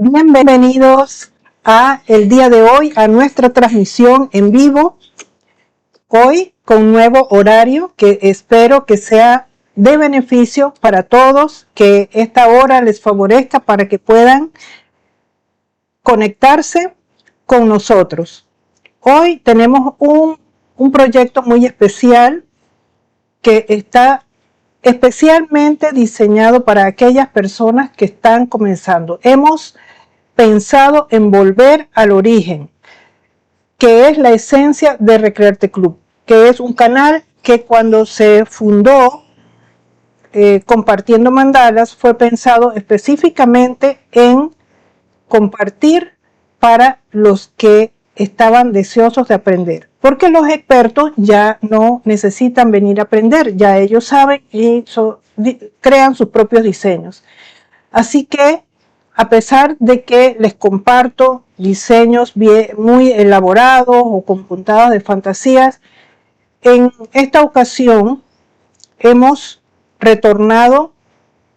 Bienvenidos a el día de hoy a nuestra transmisión en vivo. Hoy con un nuevo horario que espero que sea de beneficio para todos, que esta hora les favorezca para que puedan conectarse con nosotros. Hoy tenemos un proyecto muy especial que está especialmente diseñado para aquellas personas que están comenzando. Hemos pensado en volver al origen, que es la esencia de Recrearte Club, que es un canal que cuando se fundó Compartiendo Mandalas fue pensado específicamente en compartir para los que estaban deseosos de aprender, porque los expertos ya no necesitan venir a aprender, ya ellos saben y crean sus propios diseños. Así que a pesar de que les comparto diseños muy elaborados o con puntadas de fantasías, en esta ocasión hemos retornado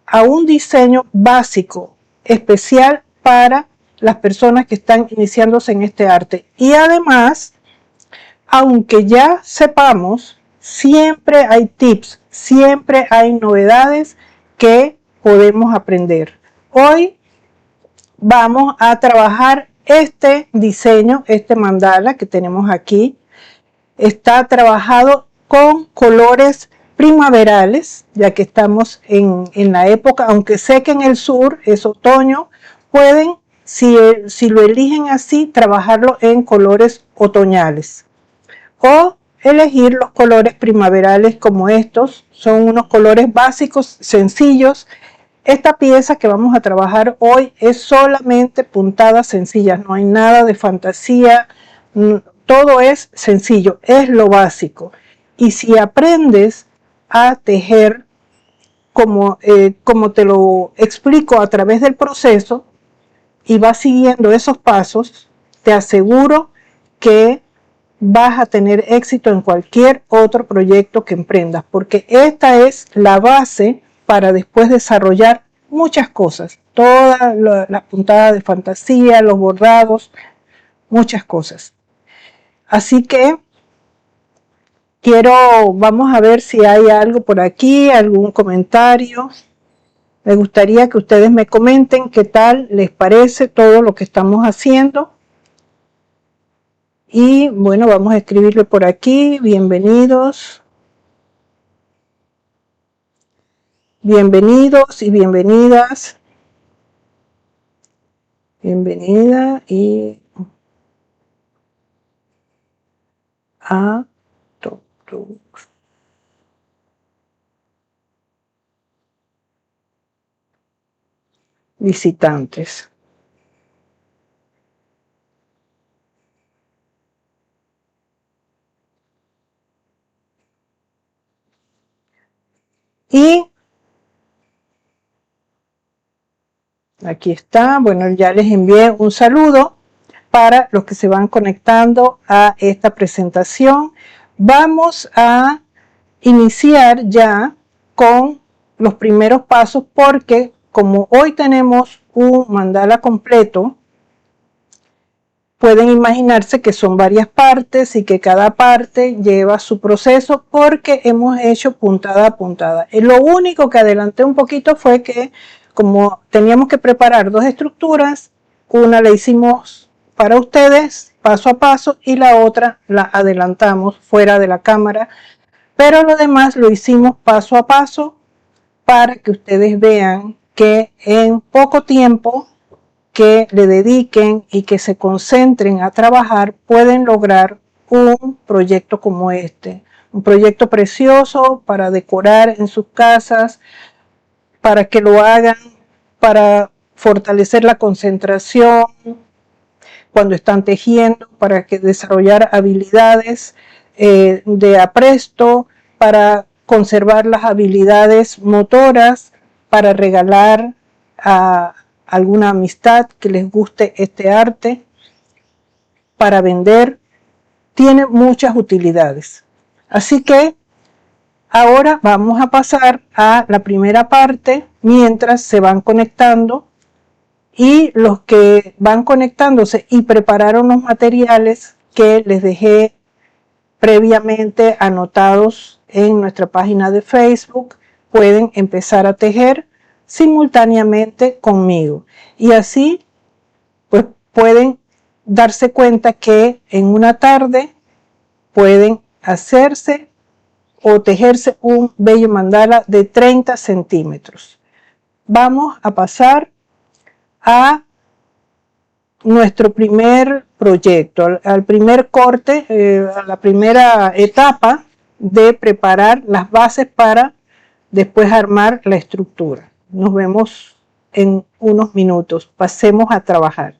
a un diseño básico, especial para las personas que están iniciándose en este arte. Y además, aunque ya sepamos, siempre hay tips, siempre hay novedades que podemos aprender. Hoy vamos a trabajar este diseño, este mandala que tenemos aquí. Está trabajado con colores primaverales, ya que estamos en la época, aunque sé que en el sur es otoño, pueden, si lo eligen así, trabajarlo en colores otoñales. O elegir los colores primaverales como estos, son unos colores básicos, sencillos. Esta pieza que vamos a trabajar hoy es solamente puntadas sencillas, no hay nada de fantasía, todo es sencillo, es lo básico. Y si aprendes a tejer como te lo explico a través del proceso y vas siguiendo esos pasos, te aseguro que vas a tener éxito en cualquier otro proyecto que emprendas, porque esta es la base para después desarrollar muchas cosas, todas las puntadas de fantasía, los bordados, muchas cosas. Así que vamos a ver si hay algo por aquí, algún comentario. Me gustaría que ustedes me comenten qué tal les parece todo lo que estamos haciendo. Y bueno, vamos a escribirle por aquí, bienvenidos. Bienvenidos y bienvenidas. Bienvenida y a todos. Visitantes. Y aquí está, bueno, ya les envié un saludo para los que se van conectando a esta presentación. Vamos a iniciar ya con los primeros pasos porque como hoy tenemos un mandala completo, pueden imaginarse que son varias partes y que cada parte lleva su proceso porque hemos hecho puntada a puntada. Lo único que adelanté un poquito fue que como teníamos que preparar dos estructuras, una la hicimos para ustedes paso a paso y la otra la adelantamos fuera de la cámara, pero lo demás lo hicimos paso a paso para que ustedes vean que en poco tiempo que le dediquen y que se concentren a trabajar, pueden lograr un proyecto como este. Un proyecto precioso para decorar en sus casas, para que lo hagan, para fortalecer la concentración cuando están tejiendo, para que desarrollar habilidades de apresto, para conservar las habilidades motoras, para regalar a alguna amistad que les guste este arte, para vender, tiene muchas utilidades. Así que ahora vamos a pasar a la primera parte mientras se van conectando y los que van conectándose y prepararon los materiales que les dejé previamente anotados en nuestra página de Facebook, pueden empezar a tejer simultáneamente conmigo, y así pues pueden darse cuenta que en una tarde pueden hacerse o tejerse un bello mandala de 30 centímetros. Vamos a pasar a nuestro primer proyecto, al primer corte, a la primera etapa de preparar las bases para después armar la estructura. Nos vemos en unos minutos. Pasemos a trabajar.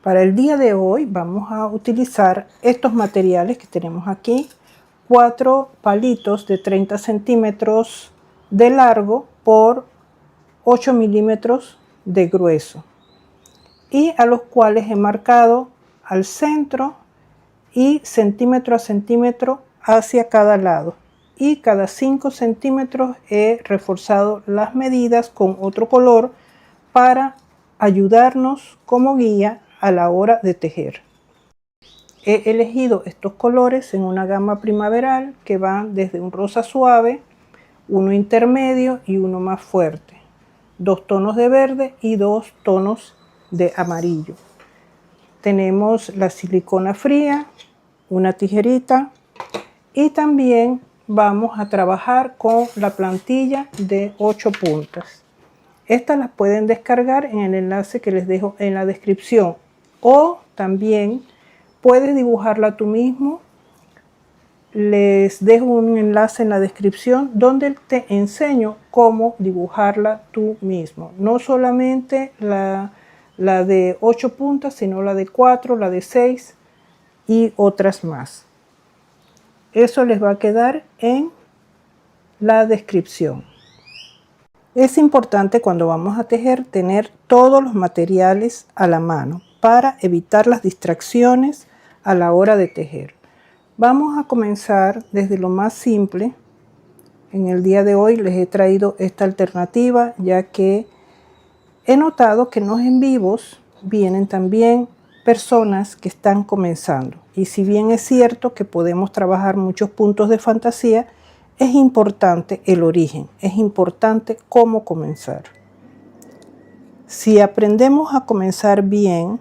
Para el día de hoy vamos a utilizar estos materiales que tenemos aquí: 4 palitos de 30 centímetros de largo por 8 milímetros de grueso, y a los cuales he marcado al centro y centímetro a centímetro hacia cada lado, y cada 5 centímetros he reforzado las medidas con otro color para ayudarnos como guía a la hora de tejer. He elegido estos colores en una gama primaveral que van desde un rosa suave, uno intermedio y uno más fuerte, 2 tonos de verde y 2 tonos de amarillo. Tenemos la silicona fría, una tijerita, y también vamos a trabajar con la plantilla de 8 puntas. Estas las pueden descargar en el enlace que les dejo en la descripción, o también puedes dibujarla tú mismo. Les dejo un enlace en la descripción donde te enseño cómo dibujarla tú mismo. No solamente la de 8 puntas, sino la de 4, la de 6 y otras más. Eso les va a quedar en la descripción. Es importante cuando vamos a tejer tener todos los materiales a la mano para evitar las distracciones a la hora de tejer. Vamos a comenzar desde lo más simple. En el día de hoy les he traído esta alternativa, ya que he notado que en los en vivos vienen también personas que están comenzando. Y si bien es cierto que podemos trabajar muchos puntos de fantasía, es importante el origen, es importante cómo comenzar. Si aprendemos a comenzar bien,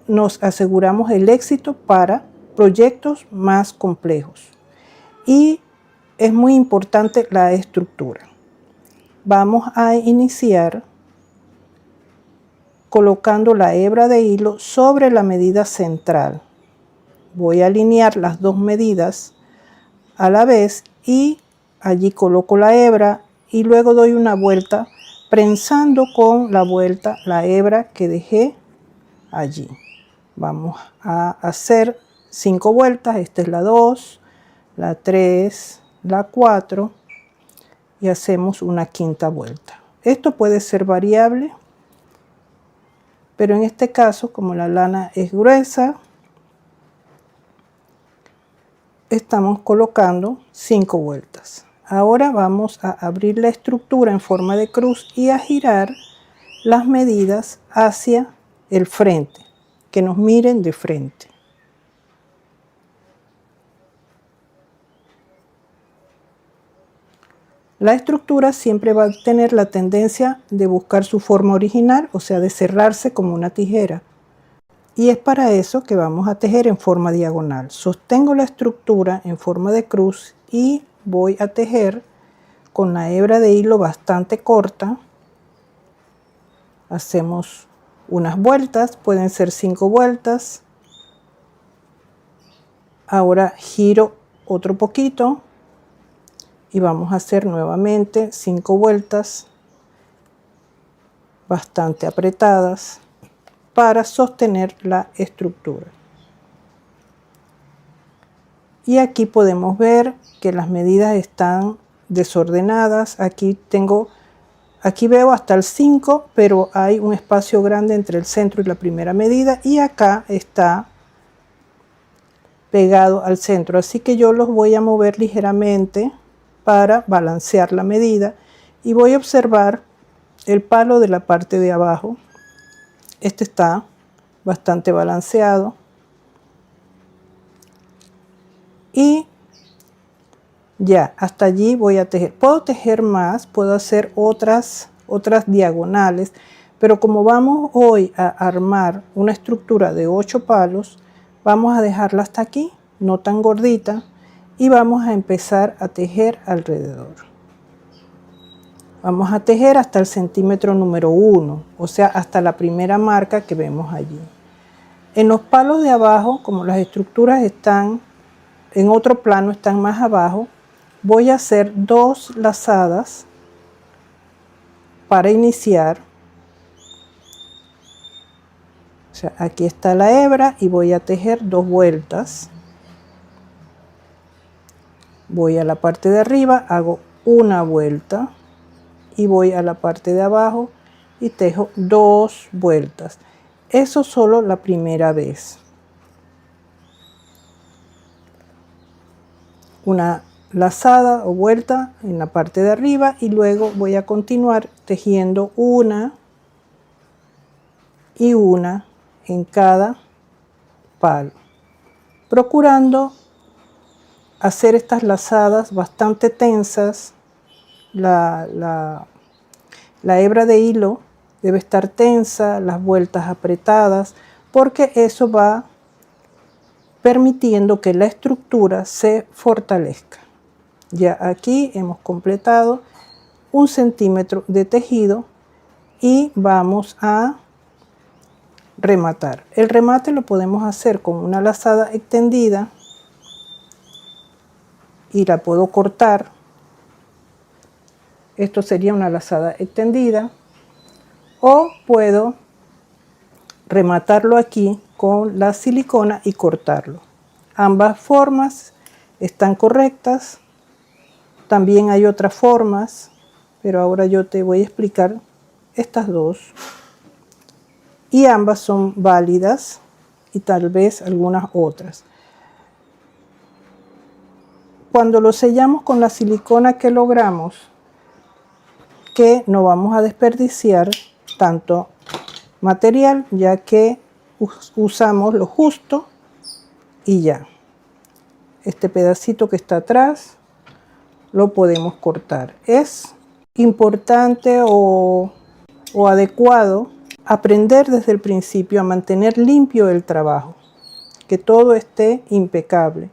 nos aseguramos el éxito para proyectos más complejos. Y es muy importante la estructura. Vamos a iniciar colocando la hebra de hilo sobre la medida central. Voy a alinear las dos medidas a la vez y allí coloco la hebra y luego doy una vuelta prensando con la vuelta la hebra que dejé allí. Vamos a hacer 5 vueltas. Esta es la 2, la 3, la 4 y hacemos una quinta vuelta. Esto puede ser variable, pero en este caso, como la lana es gruesa, estamos colocando 5 vueltas. Ahora vamos a abrir la estructura en forma de cruz y a girar las medidas hacia el frente, que nos miren de frente. La estructura siempre va a tener la tendencia de buscar su forma original, o sea, de cerrarse como una tijera. Y es para eso que vamos a tejer en forma diagonal. Sostengo la estructura en forma de cruz y voy a tejer con la hebra de hilo bastante corta. Hacemos unas vueltas, pueden ser 5 vueltas. Ahora giro otro poquito y vamos a hacer nuevamente 5 vueltas bastante apretadas para sostener la estructura. Y aquí podemos ver que las medidas están desordenadas. Aquí veo hasta el 5, pero hay un espacio grande entre el centro y la primera medida, y acá está pegado al centro, así que yo los voy a mover ligeramente para balancear la medida y voy a observar el palo de la parte de abajo. Este está bastante balanceado y ya hasta allí voy a tejer. Puedo tejer más, puedo hacer otras diagonales, pero como vamos hoy a armar una estructura de 8 palos, vamos a dejarla hasta aquí, no tan gordita, y vamos a empezar a tejer alrededor. Vamos a tejer hasta el centímetro número 1, o sea, hasta la primera marca que vemos allí. En los palos de abajo, como las estructuras están en otro plano, están más abajo, voy a hacer 2 lazadas para iniciar. O sea, aquí está la hebra y voy a tejer 2 vueltas. Voy a la parte de arriba, hago una vuelta y voy a la parte de abajo y tejo 2 vueltas. Eso solo la primera vez. Una lazada o vuelta en la parte de arriba y luego voy a continuar tejiendo una y una en cada palo, procurando hacer estas lazadas bastante tensas. La hebra de hilo debe estar tensa, las vueltas apretadas, porque eso va permitiendo que la estructura se fortalezca. Ya aquí hemos completado 1 centímetro de tejido y vamos a rematar. El remate lo podemos hacer con una lazada extendida y la puedo cortar. Esto sería una lazada extendida, o puedo rematarlo aquí con la silicona y cortarlo. Ambas formas están correctas. También hay otras formas, pero ahora yo te voy a explicar estas dos. Y ambas son válidas y tal vez algunas otras. Cuando lo sellamos con la silicona que logramos, que no vamos a desperdiciar tanto material, ya que usamos lo justo y ya. Este pedacito que está atrás lo podemos cortar. Es importante o adecuado aprender desde el principio a mantener limpio el trabajo, que todo esté impecable,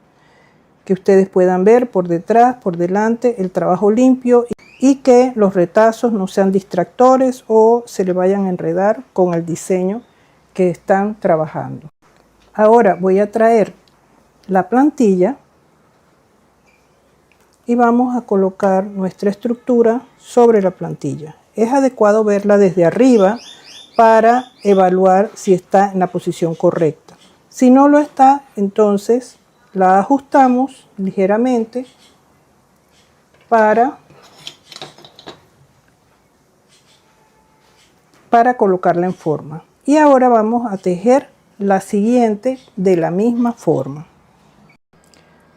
que ustedes puedan ver por detrás, por delante, el trabajo limpio y que los retazos no sean distractores o se le vayan a enredar con el diseño que están trabajando. Ahora voy a traer la plantilla y vamos a colocar nuestra estructura sobre la plantilla. Es adecuado verla desde arriba para evaluar si está en la posición correcta. Si no lo está, entonces la ajustamos ligeramente para colocarla en forma. Y ahora vamos a tejer la siguiente de la misma forma.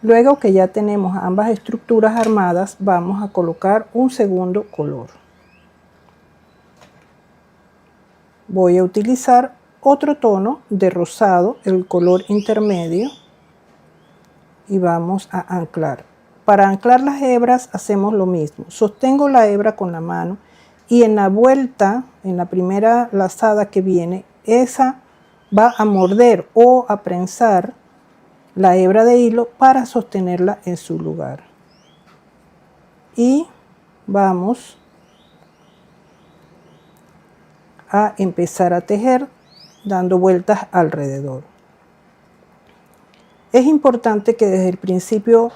Luego que ya tenemos ambas estructuras armadas, vamos a colocar un segundo color. Voy a utilizar otro tono de rosado, el color intermedio, y vamos a anclar. Para anclar las hebras hacemos lo mismo. Sostengo la hebra con la mano y en la vuelta, en la primera lazada que viene, esa va a morder o a prensar la hebra de hilo para sostenerla en su lugar. Y vamos a empezar a tejer dando vueltas alrededor. Es importante que desde el principio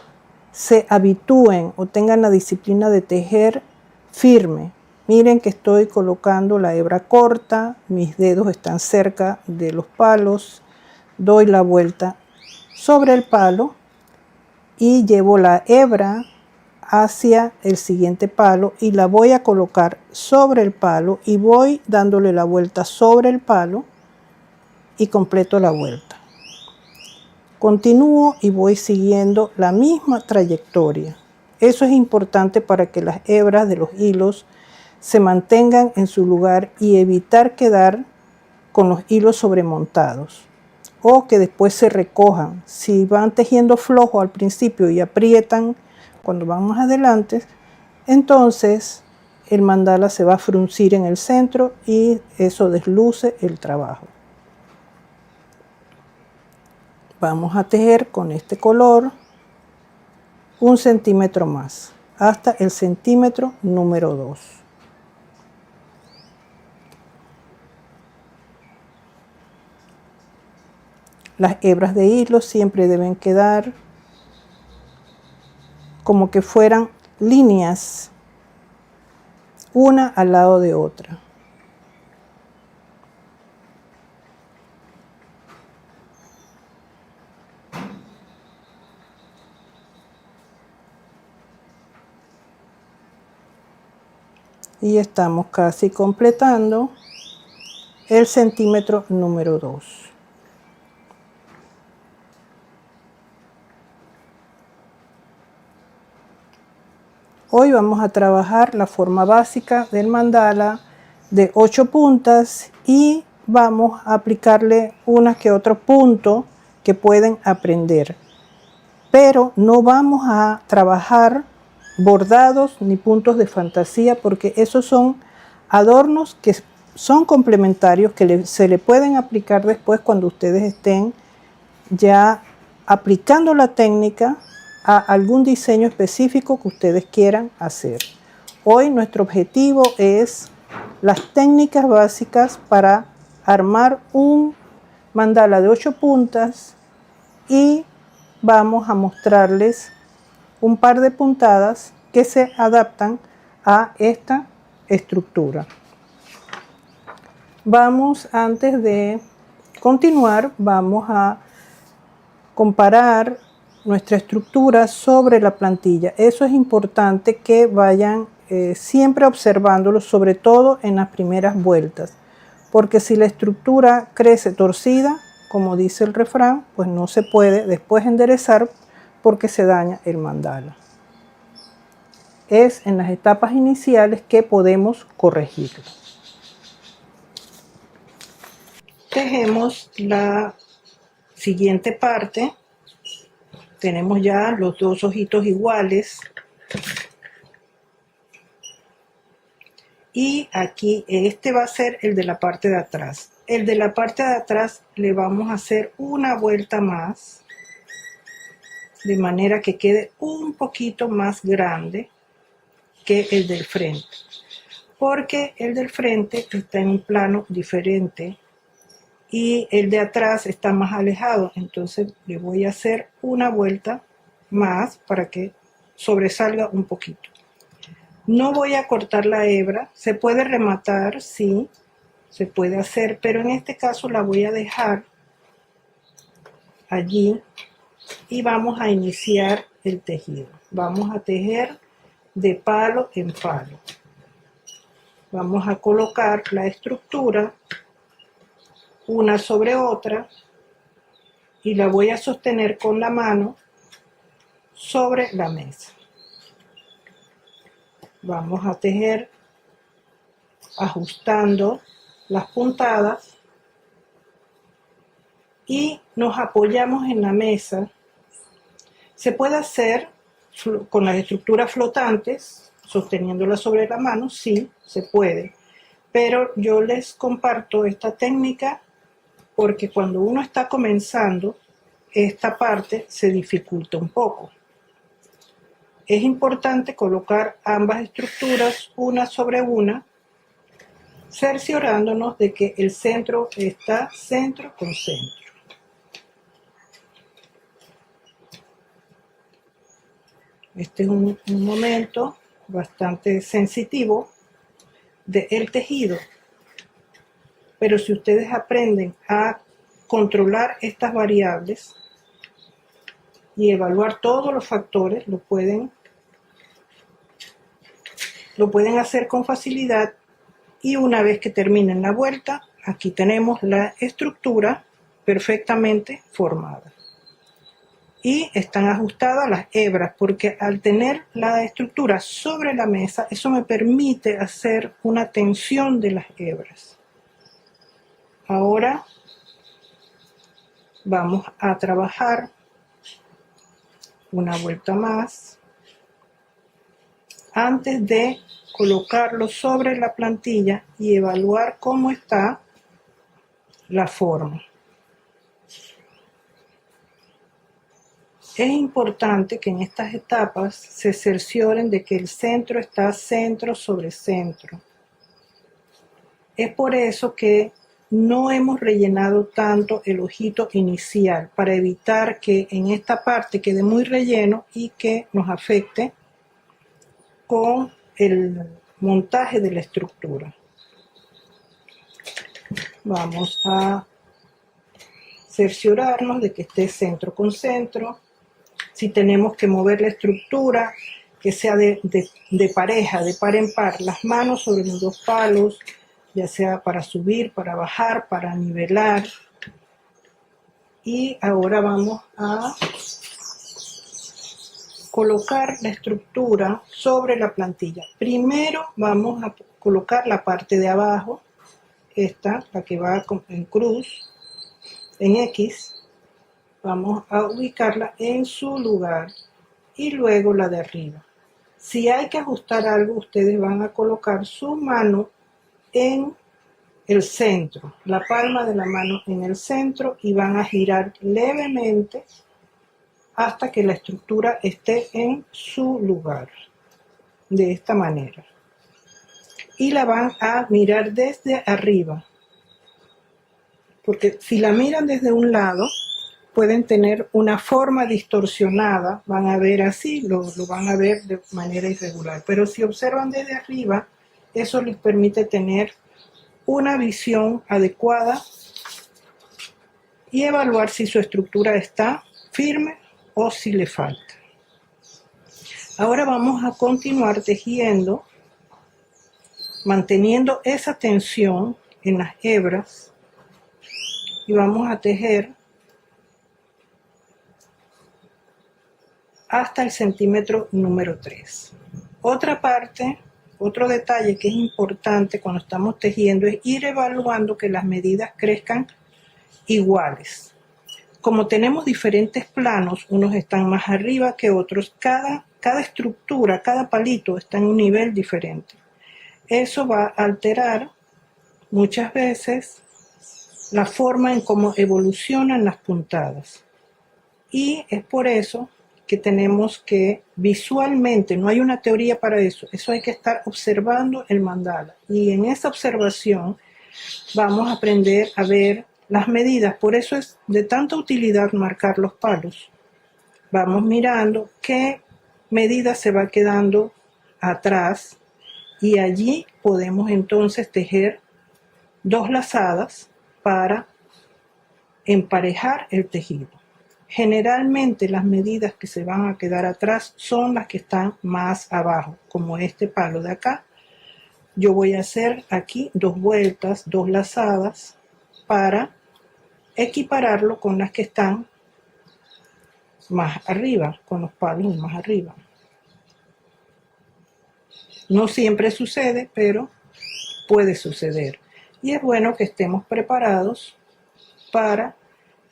se habitúen o tengan la disciplina de tejer firme. Miren que estoy colocando la hebra corta, mis dedos están cerca de los palos, doy la vuelta sobre el palo y llevo la hebra hacia el siguiente palo y la voy a colocar sobre el palo y voy dándole la vuelta sobre el palo y completo la vuelta. Continúo y voy siguiendo la misma trayectoria. Eso es importante para que las hebras de los hilos se mantengan en su lugar y evitar quedar con los hilos sobremontados o que después se recojan. Si van tejiendo flojo al principio y aprietan cuando van más adelante, entonces el mandala se va a fruncir en el centro y eso desluce el trabajo. Vamos a tejer con este color 1 centímetro más, hasta el centímetro número 2. Las hebras de hilo siempre deben quedar como que fueran líneas, una al lado de otra. Y estamos casi completando el centímetro número 2. Hoy vamos a trabajar la forma básica del mandala de 8 puntas y vamos a aplicarle unas que otro punto que pueden aprender. Pero no vamos a trabajar bordados ni puntos de fantasía porque esos son adornos que son complementarios que se le pueden aplicar después cuando ustedes estén ya aplicando la técnica a algún diseño específico que ustedes quieran hacer. Hoy nuestro objetivo es las técnicas básicas para armar un mandala de 8 puntas y vamos a mostrarles un par de puntadas que se adaptan a esta estructura. Antes de continuar, vamos a comparar nuestra estructura sobre la plantilla. Eso es importante que vayan siempre observándolo, sobre todo en las primeras vueltas, porque si la estructura crece torcida, como dice el refrán, pues no se puede después enderezar porque se daña el mandala. Es en las etapas iniciales que podemos corregirlo. Tejemos la siguiente parte. Tenemos ya los dos ojitos iguales. Y aquí este va a ser el de la parte de atrás. El de la parte de atrás le vamos a hacer una vuelta más, de manera que quede un poquito más grande que el del frente. Porque el del frente está en un plano diferente y el de atrás está más alejado, entonces le voy a hacer una vuelta más para que sobresalga un poquito. No voy a cortar la hebra, se puede rematar, sí, se puede hacer, pero en este caso la voy a dejar allí y vamos a iniciar el tejido. Vamos a tejer de palo en palo. Vamos a colocar la estructura una sobre otra y la voy a sostener con la mano sobre la mesa. Vamos a tejer ajustando las puntadas y nos apoyamos en la mesa. Se puede hacer con las estructuras flotantes, sosteniéndolas sobre la mano, sí, se puede. Pero yo les comparto esta técnica porque cuando uno está comenzando, esta parte se dificulta un poco. Es importante colocar ambas estructuras una sobre una, cerciorándonos de que el centro está centro con centro. Este es un momento bastante sensitivo del tejido. Pero si ustedes aprenden a controlar estas variables y evaluar todos los factores, lo pueden hacer con facilidad. Y una vez que terminen la vuelta, aquí tenemos la estructura perfectamente formada. y están ajustadas las hebras, porque al tener la estructura sobre la mesa, eso me permite hacer una tensión de las hebras. Ahora vamos a trabajar una vuelta más antes de colocarlo sobre la plantilla y evaluar cómo está la forma. Es importante que en estas etapas se cercioren de que el centro está centro sobre centro. Es por eso que no hemos rellenado tanto el ojito inicial, para evitar que en esta parte quede muy relleno y que nos afecte con el montaje de la estructura. Vamos a cerciorarnos de que esté centro con centro. Si tenemos que mover la estructura, que sea de pareja, de par en par, las manos sobre los dos palos, ya sea para subir, para bajar, para nivelar. Y ahora vamos a colocar la estructura sobre la plantilla. Primero vamos a colocar la parte de abajo, esta, la que va en cruz, en X. Vamos a ubicarla en su lugar y luego la de arriba. Si hay que ajustar algo, ustedes van a colocar su mano en el centro, la palma de la mano en el centro, y van a girar levemente hasta que la estructura esté en su lugar, de esta manera. Y la van a mirar desde arriba, porque si la miran desde un lado, pueden tener una forma distorsionada, van a ver así, lo van a ver de manera irregular. Pero si observan desde arriba, eso les permite tener una visión adecuada y evaluar si su estructura está firme o si le falta. Ahora vamos a continuar tejiendo, manteniendo esa tensión en las hebras, y vamos a tejer hasta el centímetro número 3. Otra parte, otro detalle que es importante cuando estamos tejiendo es ir evaluando que las medidas crezcan iguales. Como tenemos diferentes planos, unos están más arriba que otros, cada estructura, cada palito está en un nivel diferente. Eso va a alterar muchas veces la forma en cómo evolucionan las puntadas. Y es por eso que tenemos que visualmente, no hay una teoría para eso, eso hay que estar observando el mandala. Y en esa observación vamos a aprender a ver las medidas. Por eso es de tanta utilidad marcar los palos. Vamos mirando qué medida se va quedando atrás, y allí podemos entonces tejer dos lazadas para emparejar el tejido. Generalmente las medidas que se van a quedar atrás son las que están más abajo, como este palo de acá. Yo voy a hacer aquí 2 vueltas, 2 lazadas, para equipararlo con las que están más arriba, con los palos más arriba. No siempre sucede, pero puede suceder. Y es bueno que estemos preparados para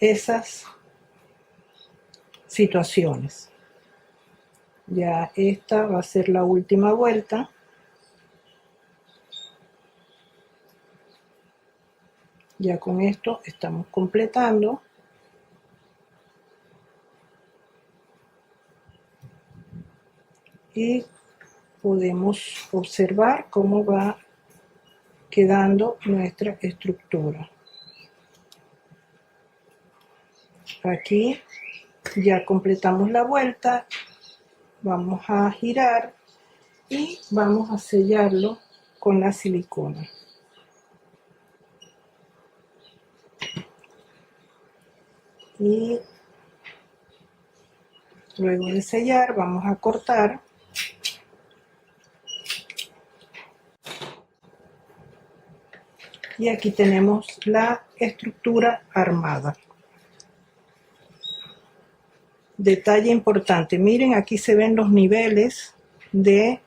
esas situaciones. Ya esta va a ser la última vuelta. Ya con esto estamos completando. Y podemos observar cómo va quedando nuestra estructura. Aquí ya completamos la vuelta, vamos a girar y vamos a sellarlo con la silicona. Y luego de sellar vamos a cortar. Y aquí tenemos la estructura armada. detalle importante, miren, aquí se ven los niveles de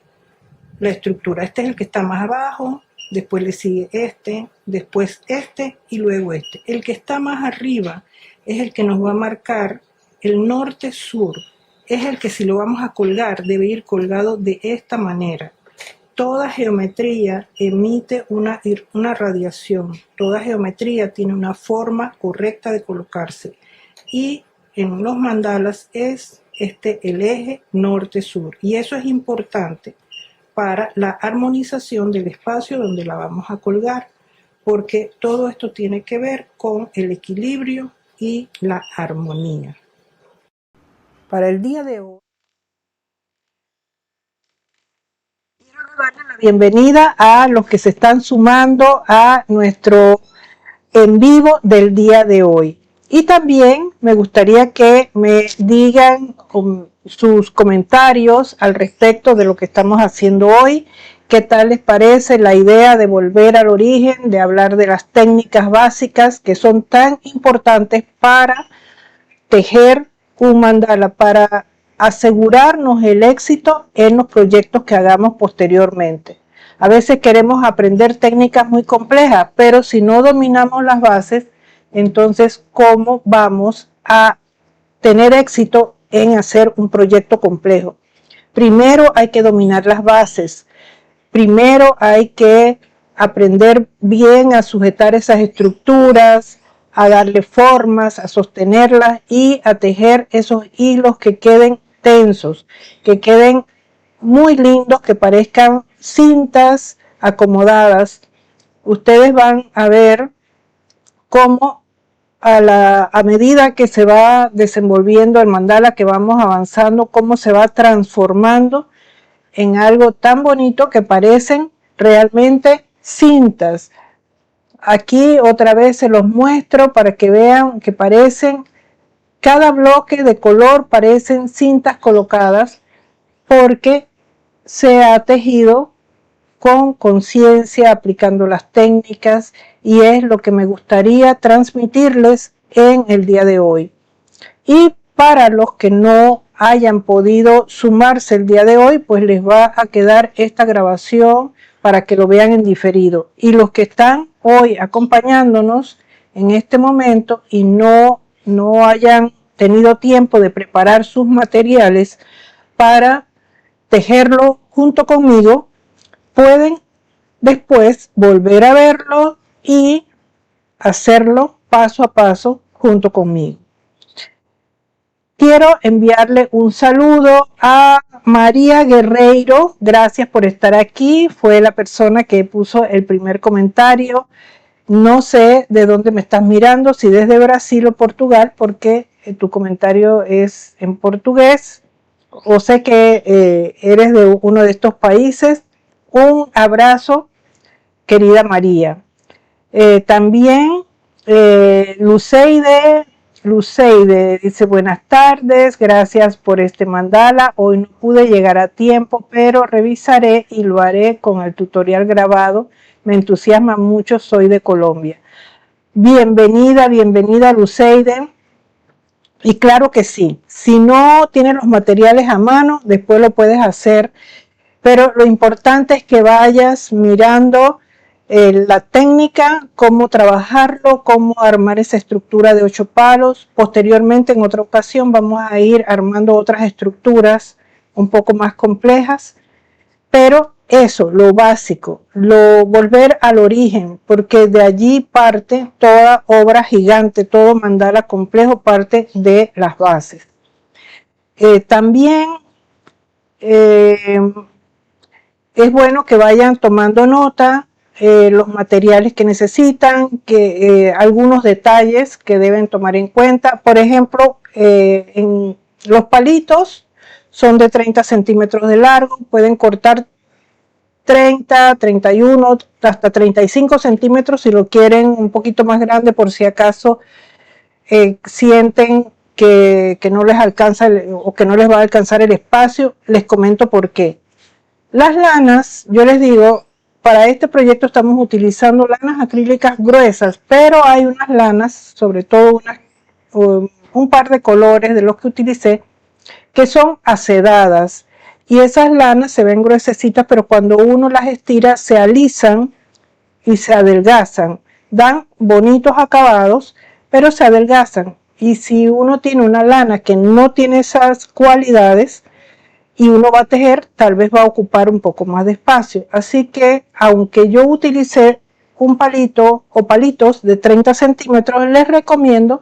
la estructura. Este es el que está más abajo, después le sigue este, después este y luego este. El que está más arriba es el que nos va a marcar el norte-sur. Es el que, si lo vamos a colgar, debe ir colgado de esta manera. Toda geometría emite una radiación. Toda geometría tiene una forma correcta de colocarse. Y en los mandalas es el eje norte-sur. Y eso es importante para la armonización del espacio donde la vamos a colgar, porque todo esto tiene que ver con el equilibrio y la armonía. Para el día de hoy, quiero darle la bienvenida a los que se están sumando a nuestro en vivo del día de hoy. Y también me gustaría que me digan sus comentarios al respecto de lo que estamos haciendo hoy. ¿Qué tal les parece la idea de volver al origen, de hablar de las técnicas básicas que son tan importantes para tejer un mandala, para asegurarnos el éxito en los proyectos que hagamos posteriormente? A veces queremos aprender técnicas muy complejas, pero si no dominamos las bases, entonces, ¿cómo vamos a tener éxito en hacer un proyecto complejo? Primero hay que dominar las bases. Primero hay que aprender bien a sujetar esas estructuras, a darle formas, a sostenerlas y a tejer esos hilos que queden tensos, que queden muy lindos, que parezcan cintas acomodadas. Ustedes van a ver cómo a medida que se va desenvolviendo el mandala, que vamos avanzando, cómo se va transformando en algo tan bonito que parecen realmente cintas. Aquí otra vez se los muestro para que vean que parecen, cada bloque de color parecen cintas colocadas, porque se ha tejido con conciencia, aplicando las técnicas, y es lo que me gustaría transmitirles en el día de hoy. Y para los que no hayan podido sumarse el día de hoy, pues les va a quedar esta grabación para que lo vean en diferido. Y los que están hoy acompañándonos en este momento y no hayan tenido tiempo de preparar sus materiales para tejerlo junto conmigo, pueden después volver a verlo y hacerlo paso a paso junto conmigo. Quiero enviarle un saludo a María Guerreiro. Gracias por estar aquí. Fue la persona que puso el primer comentario. No sé de dónde me estás mirando, si desde Brasil o Portugal, porque tu comentario es en portugués. O sé que eres de uno de estos países. Un abrazo, querida María. También Luceide dice: buenas tardes, gracias por este mandala. Hoy no pude llegar a tiempo, pero revisaré y lo haré con el tutorial grabado. Me entusiasma mucho, soy de Colombia. Bienvenida Luceide. Y claro que sí, si no tienes los materiales a mano, después lo puedes hacer, pero lo importante es que vayas mirando la técnica, cómo trabajarlo, cómo armar esa estructura de 8 palos. Posteriormente, en otra ocasión, vamos a ir armando otras estructuras un poco más complejas, pero eso, lo básico, volver al origen, porque de allí parte toda obra gigante, todo mandala complejo parte de las bases. También es bueno que vayan tomando nota, los materiales que necesitan, algunos detalles que deben tomar en cuenta. Por ejemplo, en los palitos son de 30 centímetros de largo, pueden cortar 30, 31, hasta 35 centímetros si lo quieren un poquito más grande, por si acaso sienten que no les alcanza o que no les va a alcanzar el espacio. Les comento por qué. Las lanas, yo les digo, para este proyecto estamos utilizando lanas acrílicas gruesas, pero hay unas lanas, sobre todo unas un par de colores de los que utilicé, que son asedadas, y esas lanas se ven gruesecitas, pero cuando uno las estira se alisan y se adelgazan, dan bonitos acabados, pero se adelgazan. Y si uno tiene una lana que no tiene esas cualidades y uno va a tejer, tal vez va a ocupar un poco más de espacio. Así que, aunque yo utilicé un palito o palitos de 30 centímetros, les recomiendo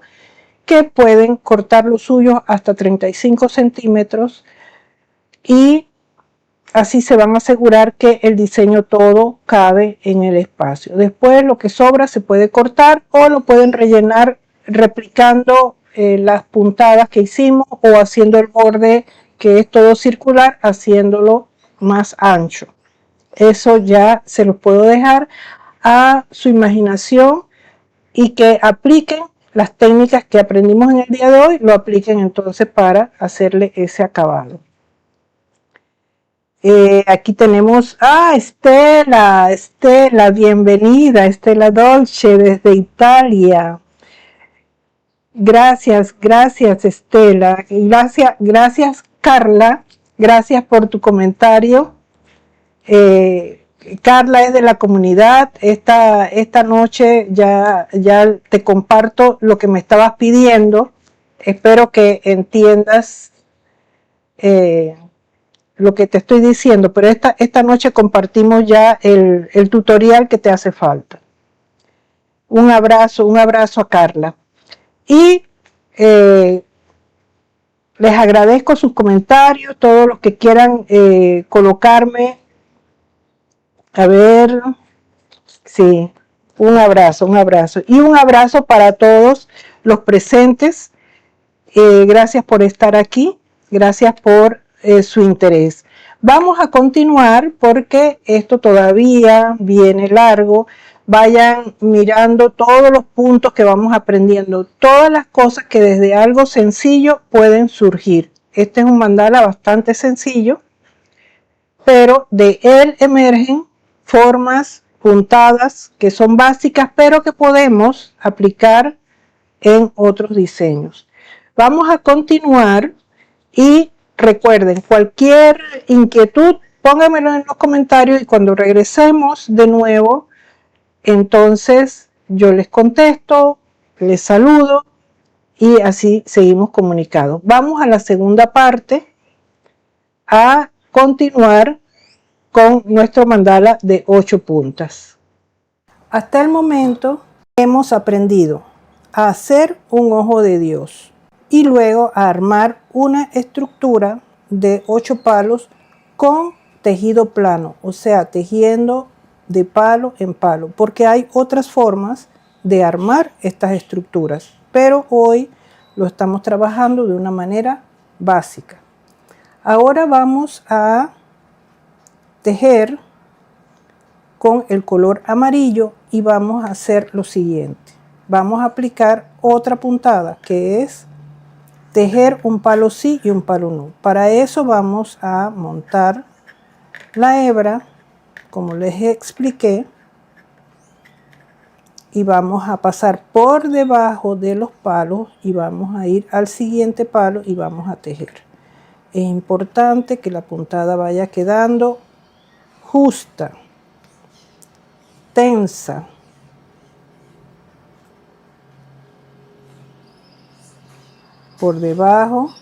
que pueden cortar los suyos hasta 35 centímetros y así se van a asegurar que el diseño todo cabe en el espacio. Después lo que sobra se puede cortar o lo pueden rellenar replicando las puntadas que hicimos o haciendo el borde que es todo circular, haciéndolo más ancho. Eso ya se los puedo dejar a su imaginación y que apliquen las técnicas que aprendimos en el día de hoy, lo apliquen entonces para hacerle ese acabado. Aquí tenemos a Estela, bienvenida, Estela Dolce desde Italia. Gracias Estela, gracias Carla, gracias por tu comentario. Carla es de la comunidad. Esta noche ya te comparto lo que me estabas pidiendo. Espero que entiendas lo que te estoy diciendo, pero esta noche compartimos ya el tutorial que te hace falta. Un abrazo a Carla. Y les agradezco sus comentarios, todos los que quieran colocarme. A ver, sí, un abrazo. Y un abrazo para todos los presentes. Gracias por estar aquí, gracias por su interés. Vamos a continuar porque esto todavía viene largo. Vayan mirando todos los puntos que vamos aprendiendo, todas las cosas que desde algo sencillo pueden surgir. Este es un mandala bastante sencillo, pero de él emergen formas puntadas que son básicas, pero que podemos aplicar en otros diseños. Vamos a continuar y recuerden, cualquier inquietud, pónganmelo en los comentarios y cuando regresemos de nuevo, entonces yo les contesto, les saludo y así seguimos comunicados. Vamos a la segunda parte, a continuar con nuestro mandala de 8 puntas. Hasta el momento hemos aprendido a hacer un ojo de Dios y luego a armar una estructura de 8 palos con tejido plano, o sea, tejiendo de palo en palo, porque hay otras formas de armar estas estructuras, pero hoy lo estamos trabajando de una manera básica. Ahora vamos a tejer con el color amarillo y vamos a hacer lo siguiente. Vamos a aplicar otra puntada que es tejer un palo sí y un palo no. Para eso vamos a montar la hebra, como les expliqué, y vamos a pasar por debajo de los palos y vamos a ir al siguiente palo y vamos a tejer. Es importante que la puntada vaya quedando justa, tensa. Por debajo.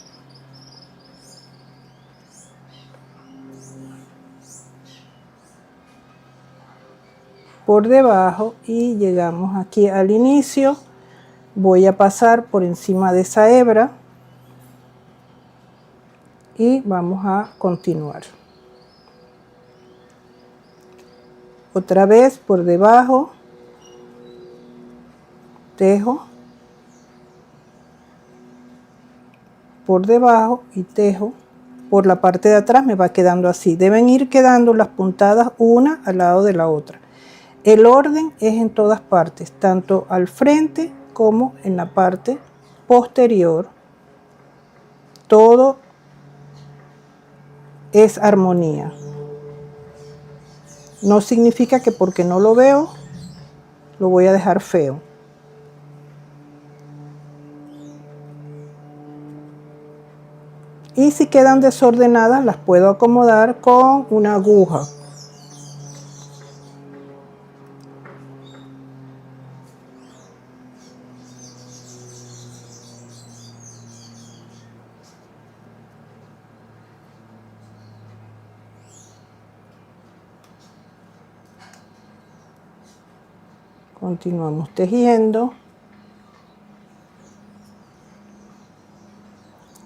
Por debajo y llegamos aquí al inicio. Voy a pasar por encima de esa hebra y vamos a continuar. Otra vez por debajo, tejo, por debajo y tejo. Por la parte de atrás me va quedando así. Deben ir quedando las puntadas una al lado de la otra. El orden es en todas partes, tanto al frente como en la parte posterior. Todo es armonía. No significa que porque no lo veo, lo voy a dejar feo. Y si quedan desordenadas, las puedo acomodar con una aguja. Continuamos tejiendo.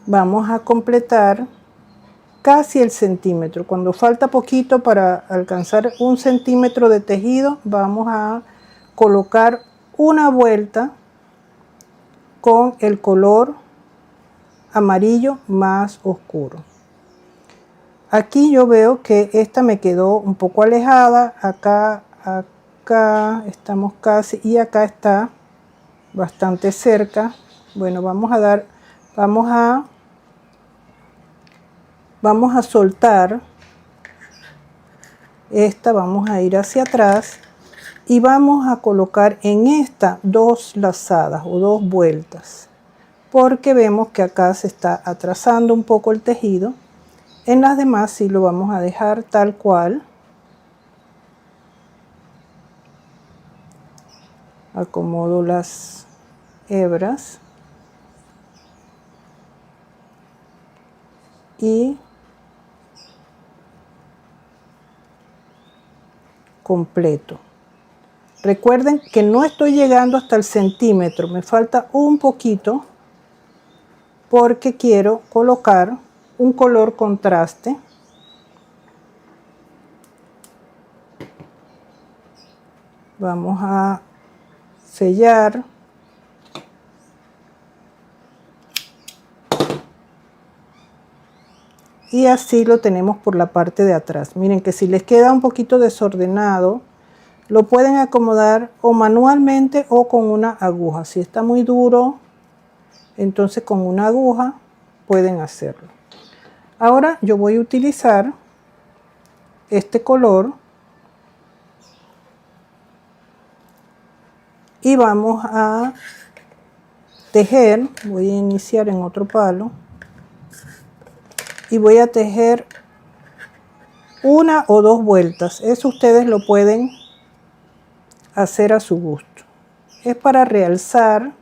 Vamos a completar casi el centímetro. Cuando falta poquito para alcanzar 1 centímetro de tejido, vamos a colocar una vuelta con el color amarillo más oscuro. Aquí yo veo que esta me quedó un poco alejada. Acá estamos casi, y acá está bastante cerca. Bueno, vamos a soltar esta, vamos a ir hacia atrás y vamos a colocar en esta 2 lazadas o 2 vueltas, porque vemos que acá se está atrasando un poco el tejido. En las demás sí lo vamos a dejar tal cual. Acomodo las hebras y completo. Recuerden que no estoy llegando hasta el centímetro, me falta un poquito porque quiero colocar un color contraste. Vamos a sellar. Y así lo tenemos por la parte de atrás. Miren que si les queda un poquito desordenado, lo pueden acomodar o manualmente o con una aguja. Si está muy duro, entonces con una aguja pueden hacerlo. Ahora yo voy a utilizar este color y vamos a tejer. Voy a iniciar en otro palo y voy a tejer 1 o 2 vueltas. Eso ustedes lo pueden hacer a su gusto. Es para realzar.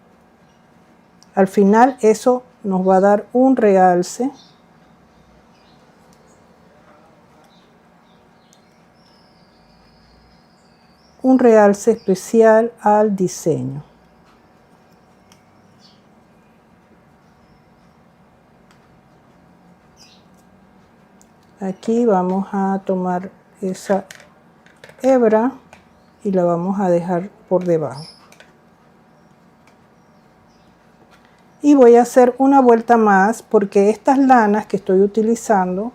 Al final eso nos va a dar un realce. Un realce especial al diseño. Aquí vamos a tomar esa hebra y la vamos a dejar por debajo. Y voy a hacer una vuelta más porque estas lanas que estoy utilizando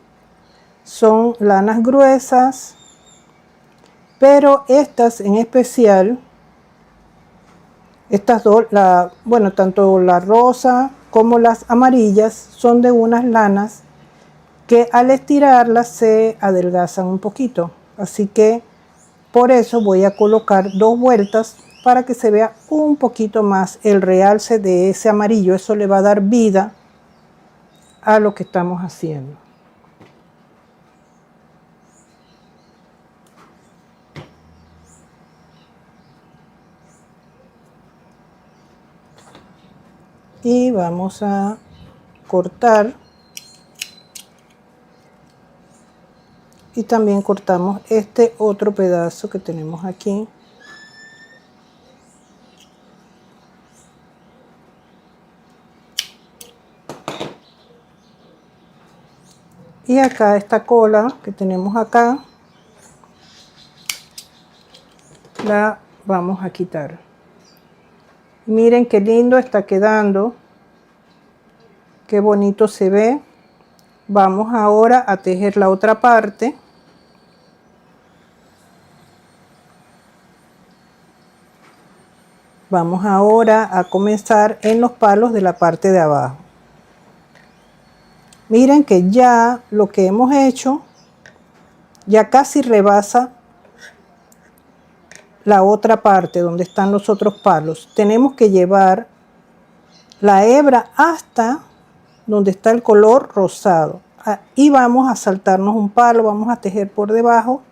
son lanas gruesas, pero estas en especial, estas dos, bueno, tanto la rosa como las amarillas son de unas lanas que al estirarlas se adelgazan un poquito. Así que por eso voy a colocar 2 vueltas para que se vea un poquito más el realce de ese amarillo. Eso le va a dar vida a lo que estamos haciendo. Y vamos a cortar. Y también cortamos este otro pedazo que tenemos aquí. Y acá esta cola que tenemos acá, la vamos a quitar. Miren qué lindo está quedando. Qué bonito se ve. Vamos ahora a tejer la otra parte. Vamos ahora a comenzar en los palos de la parte de abajo. Miren que ya lo que hemos hecho ya casi rebasa la otra parte donde están los otros palos. Tenemos que llevar la hebra hasta donde está el color rosado. Y vamos a saltarnos un palo, vamos a tejer por debajo.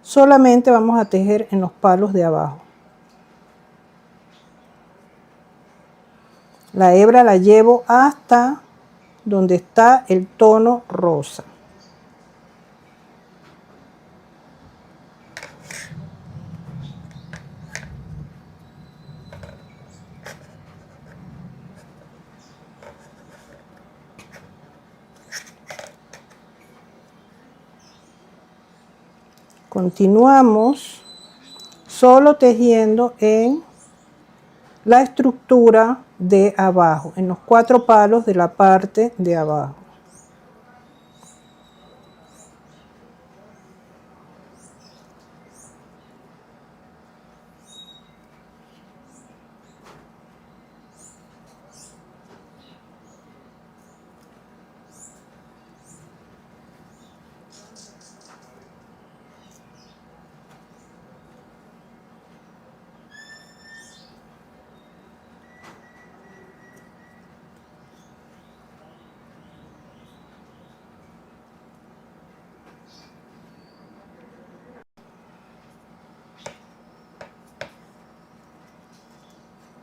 Solamente vamos a tejer en los palos de abajo. La hebra la llevo hasta donde está el tono rosa. Continuamos solo tejiendo en la estructura de abajo, en los 4 palos de la parte de abajo.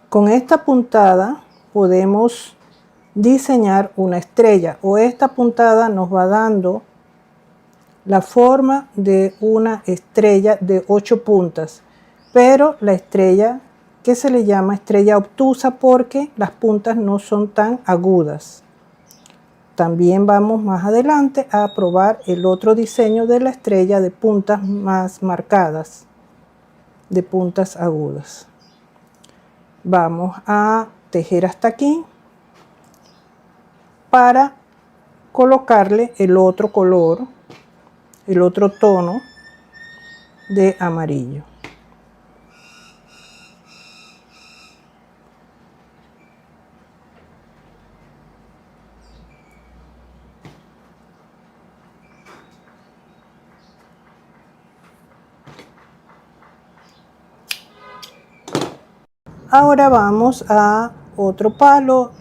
Con esta puntada podemos diseñar una estrella, o esta puntada nos va dando la forma de una estrella de 8 puntas, pero la estrella que se le llama estrella obtusa porque las puntas no son tan agudas. También vamos más adelante a probar el otro diseño de la estrella de puntas más marcadas, de puntas agudas. Vamos a tejer hasta aquí para colocarle el otro color, el otro tono de amarillo. Ahora vamos a otro palo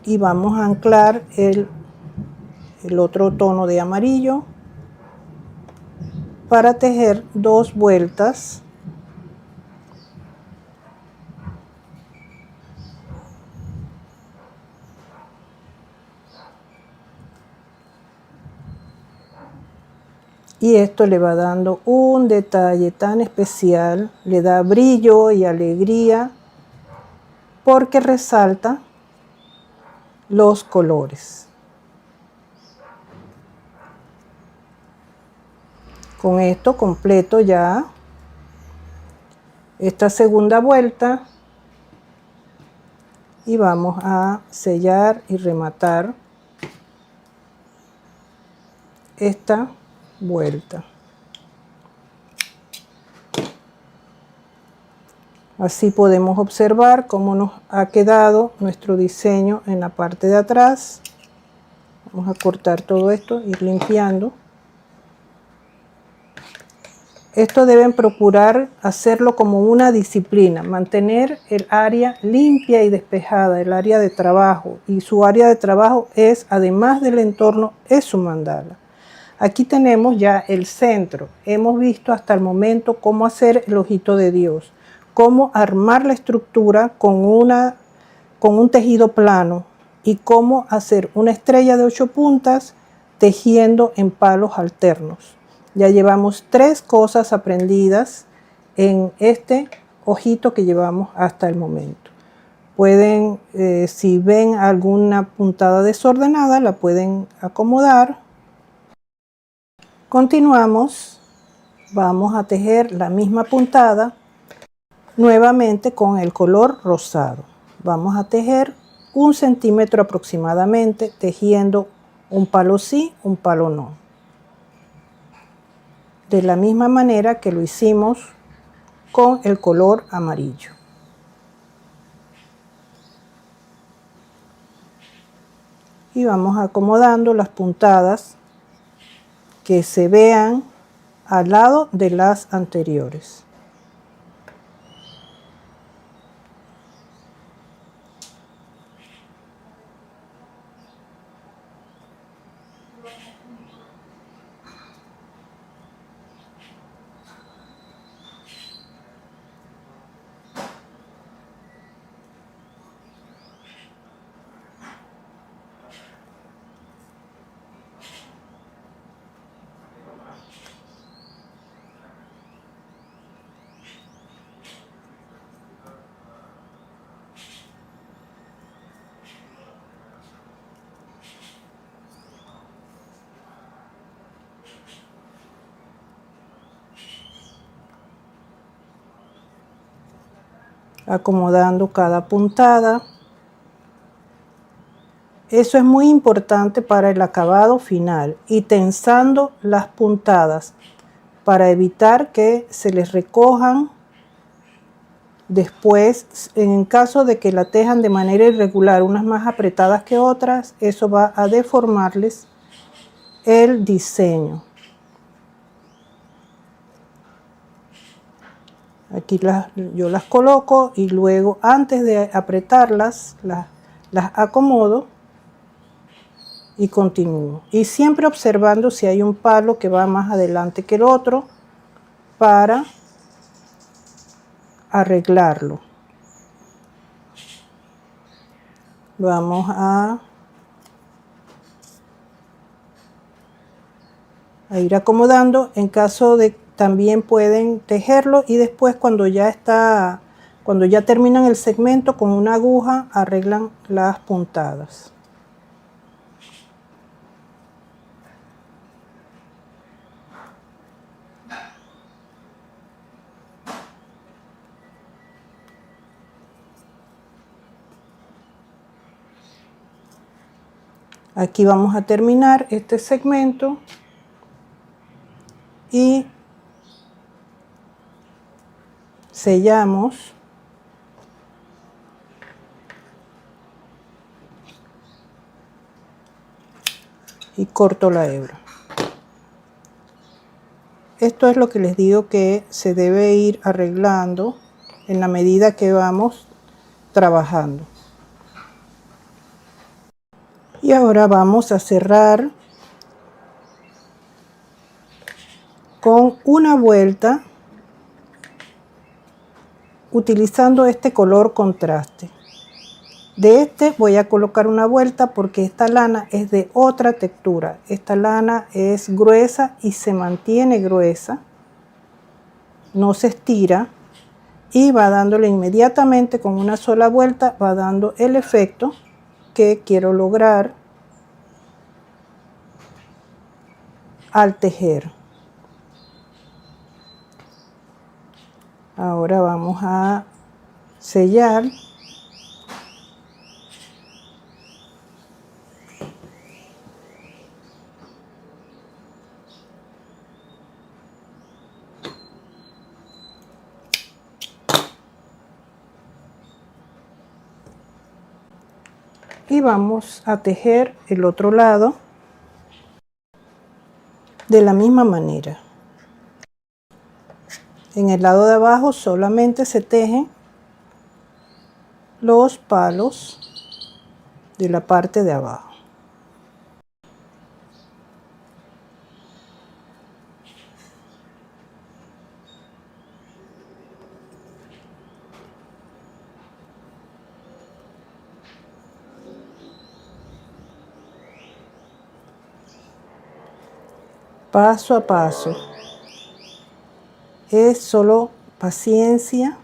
y vamos a anclar el otro tono de amarillo para tejer 2 vueltas. Y esto le va dando un detalle tan especial, le da brillo y alegría porque resalta los colores. Con esto completo ya esta segunda vuelta y vamos a sellar y rematar esta vuelta. Así podemos observar cómo nos ha quedado nuestro diseño en la parte de atrás. Vamos a cortar todo esto, ir limpiando. Esto deben procurar hacerlo como una disciplina, mantener el área limpia y despejada, el área de trabajo. Y su área de trabajo es, además del entorno, es su mandala. Aquí tenemos ya el centro. Hemos visto hasta el momento cómo hacer el ojito de Dios, cómo armar la estructura con un tejido plano y cómo hacer una estrella de 8 puntas tejiendo en palos alternos. Ya llevamos 3 cosas aprendidas en este ojito que llevamos hasta el momento. Pueden, si ven alguna puntada desordenada, la pueden acomodar. Continuamos, vamos a tejer la misma puntada nuevamente con el color rosado. Vamos a tejer 1 centímetro aproximadamente, tejiendo un palo sí, un palo no. De la misma manera que lo hicimos con el color amarillo. Y vamos acomodando las puntadas que se vean al lado de las anteriores. Acomodando cada puntada. Eso es muy importante para el acabado final, y tensando las puntadas para evitar que se les recojan después. En caso de que la tejan de manera irregular, unas más apretadas que otras, eso va a deformarles el diseño. Aquí yo las coloco y luego, antes de apretarlas, las acomodo y continúo. Y siempre observando si hay un palo que va más adelante que el otro para arreglarlo. Vamos a ir acomodando. En caso de, también pueden tejerlo, y después cuando ya terminan el segmento, con una aguja arreglan las puntadas. Aquí vamos a terminar este segmento y sellamos. Y corto la hebra. Esto es lo que les digo, que se debe ir arreglando en la medida que vamos trabajando. Y ahora vamos a cerrar con una vuelta utilizando este color contraste. De este voy a colocar una vuelta porque esta lana es de otra textura. Esta lana es gruesa y se mantiene gruesa, no se estira, y va dándole inmediatamente con una sola vuelta, va dando el efecto que quiero lograr al tejer. Ahora vamos a sellar. Y vamos a tejer el otro lado de la misma manera. En el lado de abajo solamente se tejen los palos de la parte de abajo. Paso a paso. Es solo paciencia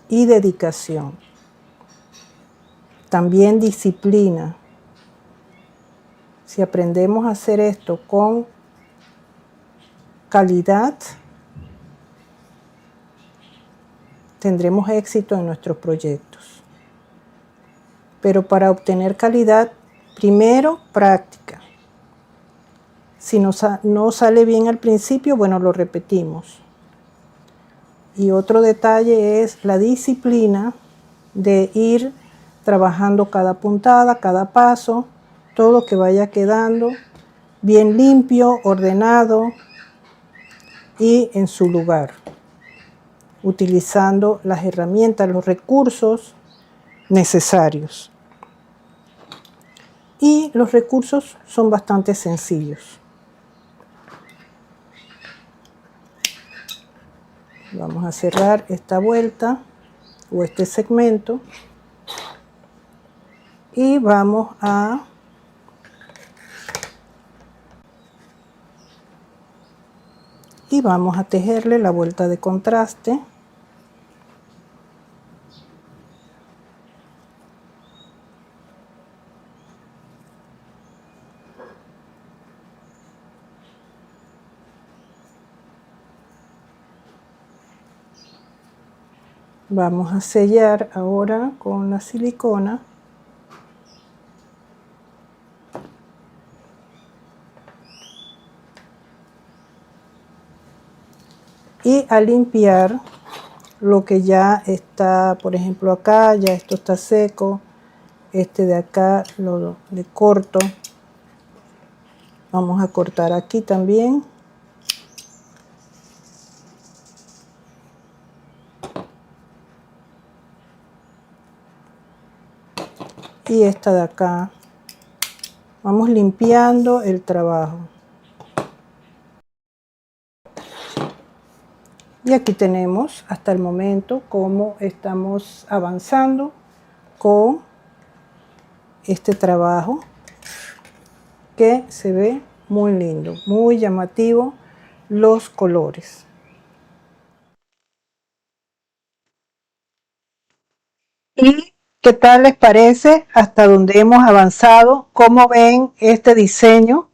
y dedicación. También disciplina. Si aprendemos a hacer esto con calidad, tendremos éxito en nuestros proyectos. Pero para obtener calidad, primero práctica. Si no sale bien al principio, bueno, lo repetimos. Y otro detalle es la disciplina de ir trabajando cada puntada, cada paso, todo que vaya quedando bien limpio, ordenado y en su lugar, utilizando las herramientas, los recursos necesarios. Y los recursos son bastante sencillos. Vamos a cerrar esta vuelta o este segmento y vamos a tejerle la vuelta de contraste. Vamos a sellar ahora con la silicona. Y a limpiar lo que ya está, por ejemplo acá, ya esto está seco. Este de acá lo le corto. Vamos a cortar aquí también. Y esta de acá. Vamos limpiando el trabajo. Y aquí tenemos hasta el momento cómo estamos avanzando con este trabajo, que se ve muy lindo, muy llamativo los colores. ¿Y qué tal les parece hasta donde hemos avanzado? ¿Cómo ven este diseño?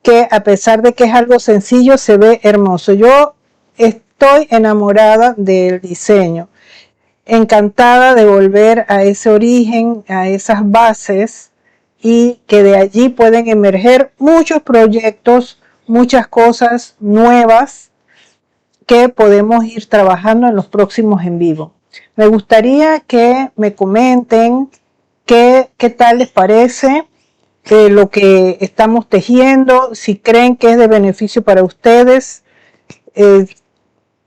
Que a pesar de que es algo sencillo, se ve hermoso. Yo estoy enamorada del diseño, encantada de volver a ese origen, a esas bases, y que de allí pueden emerger muchos proyectos, muchas cosas nuevas que podemos ir trabajando en los próximos en vivo. Me gustaría que me comenten qué tal les parece lo que estamos tejiendo, si creen que es de beneficio para ustedes,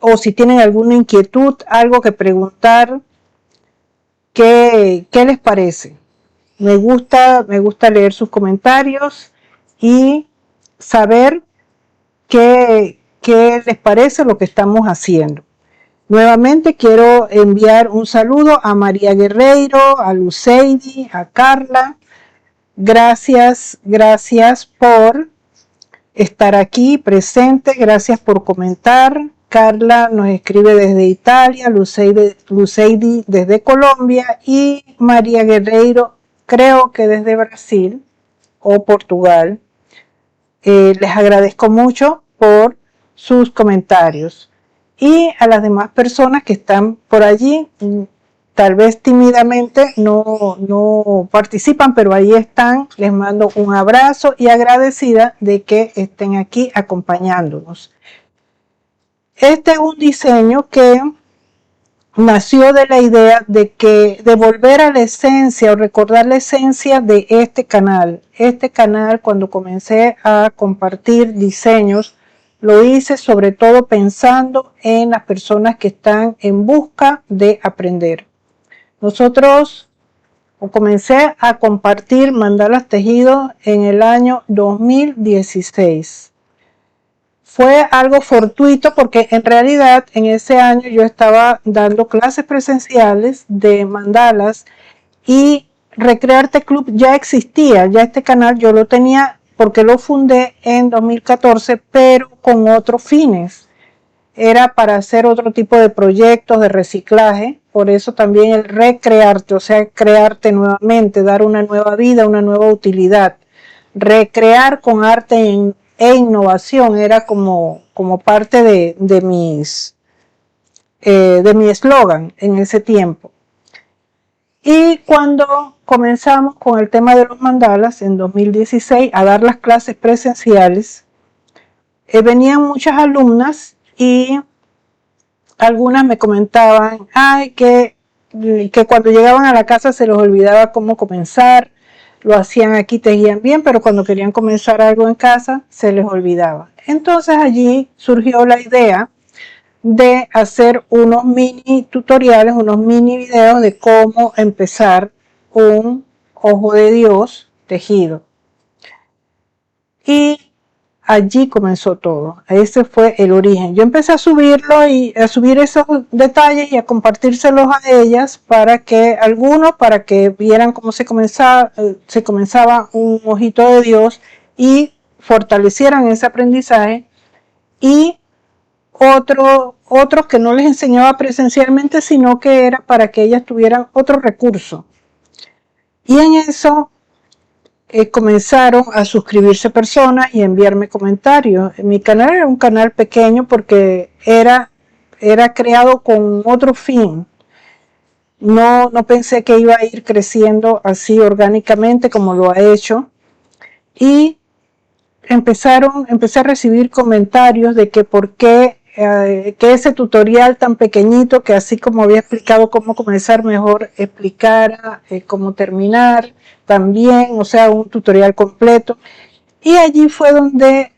o si tienen alguna inquietud, algo que preguntar. ¿Qué les parece? Me gusta leer sus comentarios y saber qué les parece lo que estamos haciendo. Nuevamente quiero enviar un saludo a María Guerreiro, a Luceidi, a Carla. Gracias por estar aquí presente, gracias por comentar. Carla nos escribe desde Italia, Luceidi desde Colombia y María Guerreiro creo que desde Brasil o Portugal. Les agradezco mucho por sus comentarios. Y a las demás personas que están por allí, tal vez tímidamente no participan, pero ahí están. Les mando un abrazo y agradecida de que estén aquí acompañándonos. Este es un diseño que nació de la idea de volver a la esencia o recordar la esencia de este canal. Este canal, cuando comencé a compartir diseños, lo hice sobre todo pensando en las personas que están en busca de aprender. Comencé a compartir mandalas tejidos en el año 2016. Fue algo fortuito porque en realidad en ese año yo estaba dando clases presenciales de mandalas y Recrearte Club ya existía, ya este canal yo lo tenía porque lo fundé en 2014, pero con otros fines. Era para hacer otro tipo de proyectos de reciclaje, por eso también el recrearte, o sea, crearte nuevamente, dar una nueva vida, una nueva utilidad. Recrear con arte e innovación era como parte de mi eslogan en ese tiempo. Y cuando comenzamos con el tema de los mandalas en 2016 a dar las clases presenciales, venían muchas alumnas y algunas me comentaban que cuando llegaban a la casa se les olvidaba cómo comenzar. Lo hacían aquí, tejían bien, pero cuando querían comenzar algo en casa se les olvidaba. Entonces allí surgió la idea de hacer unos mini tutoriales, unos mini videos de cómo empezar un ojo de Dios tejido. Y allí comenzó todo. Ese fue el origen. Yo empecé a subirlo y a subir esos detalles y a compartírselos a ellas para que vieran cómo se comenzaba un ojito de Dios y fortalecieran ese aprendizaje. Y otros que no les enseñaba presencialmente, sino que era para que ellas tuvieran otro recurso. Y en eso comenzaron a suscribirse personas y enviarme comentarios. Mi canal era un canal pequeño porque era creado con otro fin. No pensé que iba a ir creciendo así orgánicamente como lo ha hecho. Y empecé a recibir comentarios de que por qué que ese tutorial tan pequeñito, que así como había explicado cómo comenzar, mejor explicara cómo terminar también, o sea, un tutorial completo. Y allí fue donde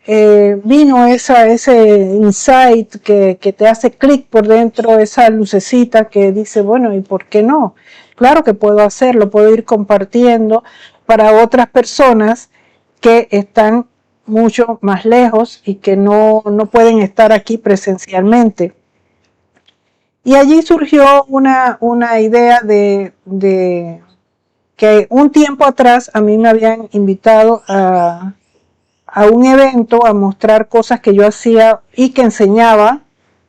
vino ese insight que te hace clic por dentro, esa lucecita que dice, bueno, ¿y por qué no? Claro que puedo hacerlo, puedo ir compartiendo para otras personas que están mucho más lejos y que no pueden estar aquí presencialmente. Y allí surgió una idea de que un tiempo atrás a mí me habían invitado a un evento a mostrar cosas que yo hacía y que enseñaba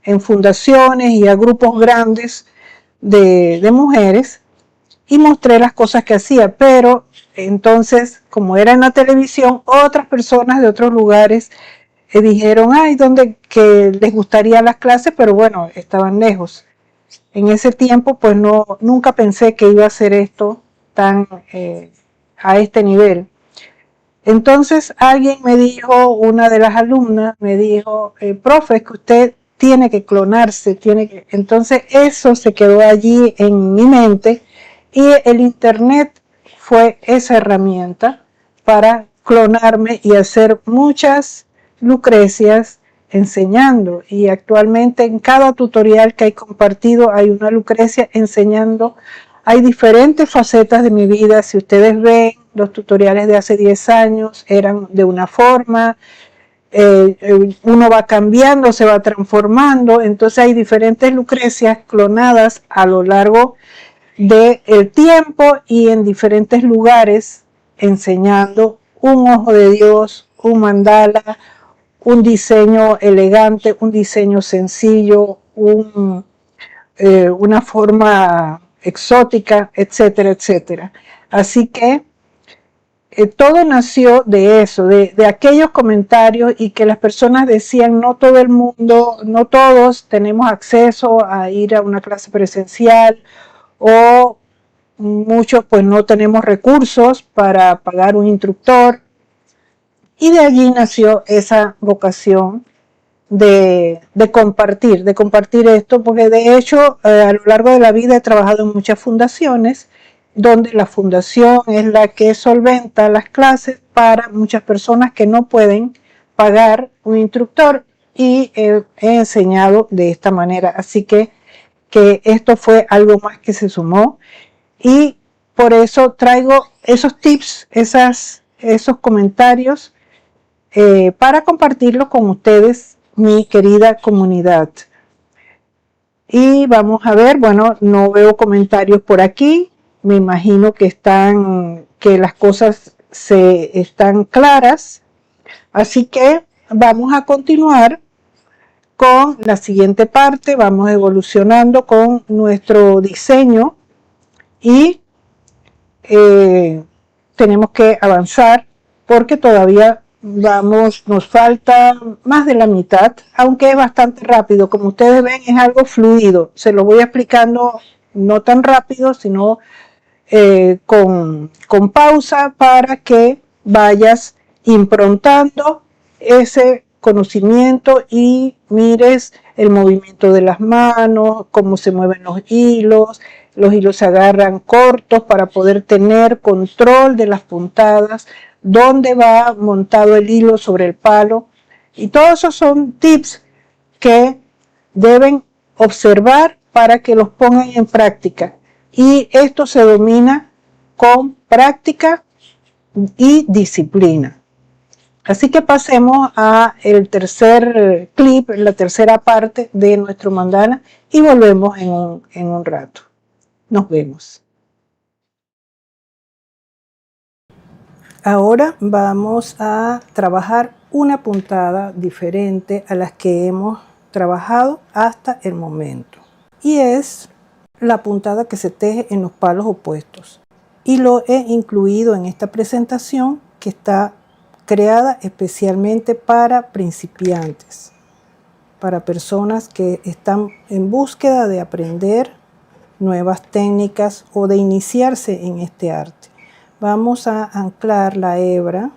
en fundaciones y a grupos grandes de mujeres, y mostré las cosas que hacía, pero entonces, como era en la televisión, otras personas de otros lugares dijeron, ay, ¿dónde que les gustaría las clases? Pero bueno, estaban lejos. En ese tiempo, pues nunca pensé que iba a hacer esto tan a este nivel. Entonces alguien me dijo, una de las alumnas me dijo, profe, es que usted tiene que clonarse, Entonces eso se quedó allí en mi mente y el internet fue esa herramienta para clonarme y hacer muchas Lucrecias enseñando. Y actualmente en cada tutorial que hay compartido hay una Lucrecia enseñando. Hay diferentes facetas de mi vida. Si ustedes ven, los tutoriales de hace 10 años eran de una forma, uno va cambiando, se va transformando, entonces hay diferentes Lucrecias clonadas a lo largo del tiempo y en diferentes lugares enseñando un ojo de Dios, un mandala, un diseño elegante, un diseño sencillo, una forma exótica, etcétera, etcétera. Así que todo nació de eso, de aquellos comentarios, y que las personas decían, no todo el mundo, no todos tenemos acceso a ir a una clase presencial, o muchos pues no tenemos recursos para pagar un instructor. Y de allí nació esa vocación de compartir esto, porque de hecho a lo largo de la vida he trabajado en muchas fundaciones, donde la fundación es la que solventa las clases para muchas personas que no pueden pagar un instructor, y he enseñado de esta manera. Así que esto fue algo más que se sumó, y por eso traigo esos tips, esos comentarios para compartirlos con ustedes, mi querida comunidad. Y vamos a ver, bueno, no veo comentarios por aquí. Me imagino que las cosas están claras. Así que vamos a continuar con la siguiente parte. Vamos evolucionando con nuestro diseño y tenemos que avanzar porque todavía nos falta más de la mitad, aunque es bastante rápido. Como ustedes ven, es algo fluido. Se lo voy explicando no tan rápido, sino con pausa, para que vayas improntando ese conocimiento y mires el movimiento de las manos, cómo se mueven los hilos se agarran cortos para poder tener control de las puntadas, dónde va montado el hilo sobre el palo, y todos esos son tips que deben observar para que los pongan en práctica, y esto se domina con práctica y disciplina. Así que pasemos a el tercer clip, la tercera parte de nuestro mandala y volvemos en un rato. Nos vemos. Ahora vamos a trabajar una puntada diferente a las que hemos trabajado hasta el momento. Y es la puntada que se teje en los palos opuestos. Y lo he incluido en esta presentación que está creada especialmente para principiantes, para personas que están en búsqueda de aprender nuevas técnicas o de iniciarse en este arte. Vamos a anclar la hebra.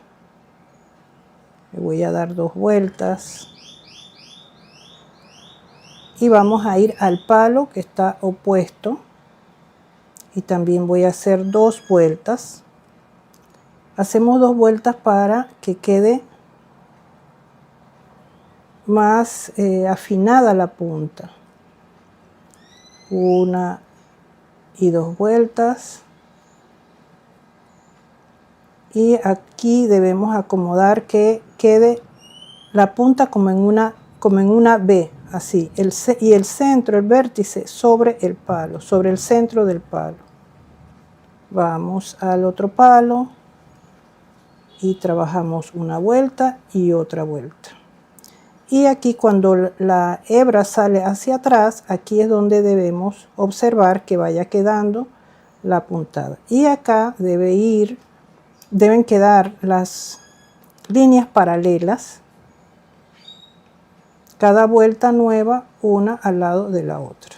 Le voy a dar 2 vueltas. Y vamos a ir al palo que está opuesto. Y también voy a hacer 2 vueltas. Hacemos 2 vueltas para que quede más afinada la punta. 1 y 2 vueltas. Y aquí debemos acomodar que quede la punta como en una V, así, y el centro, el vértice sobre el palo, sobre el centro del palo. Vamos al otro palo y trabajamos una vuelta y otra vuelta. Y aquí cuando la hebra sale hacia atrás, aquí es donde debemos observar que vaya quedando la puntada. Y acá deben quedar las líneas paralelas, cada vuelta nueva, una al lado de la otra.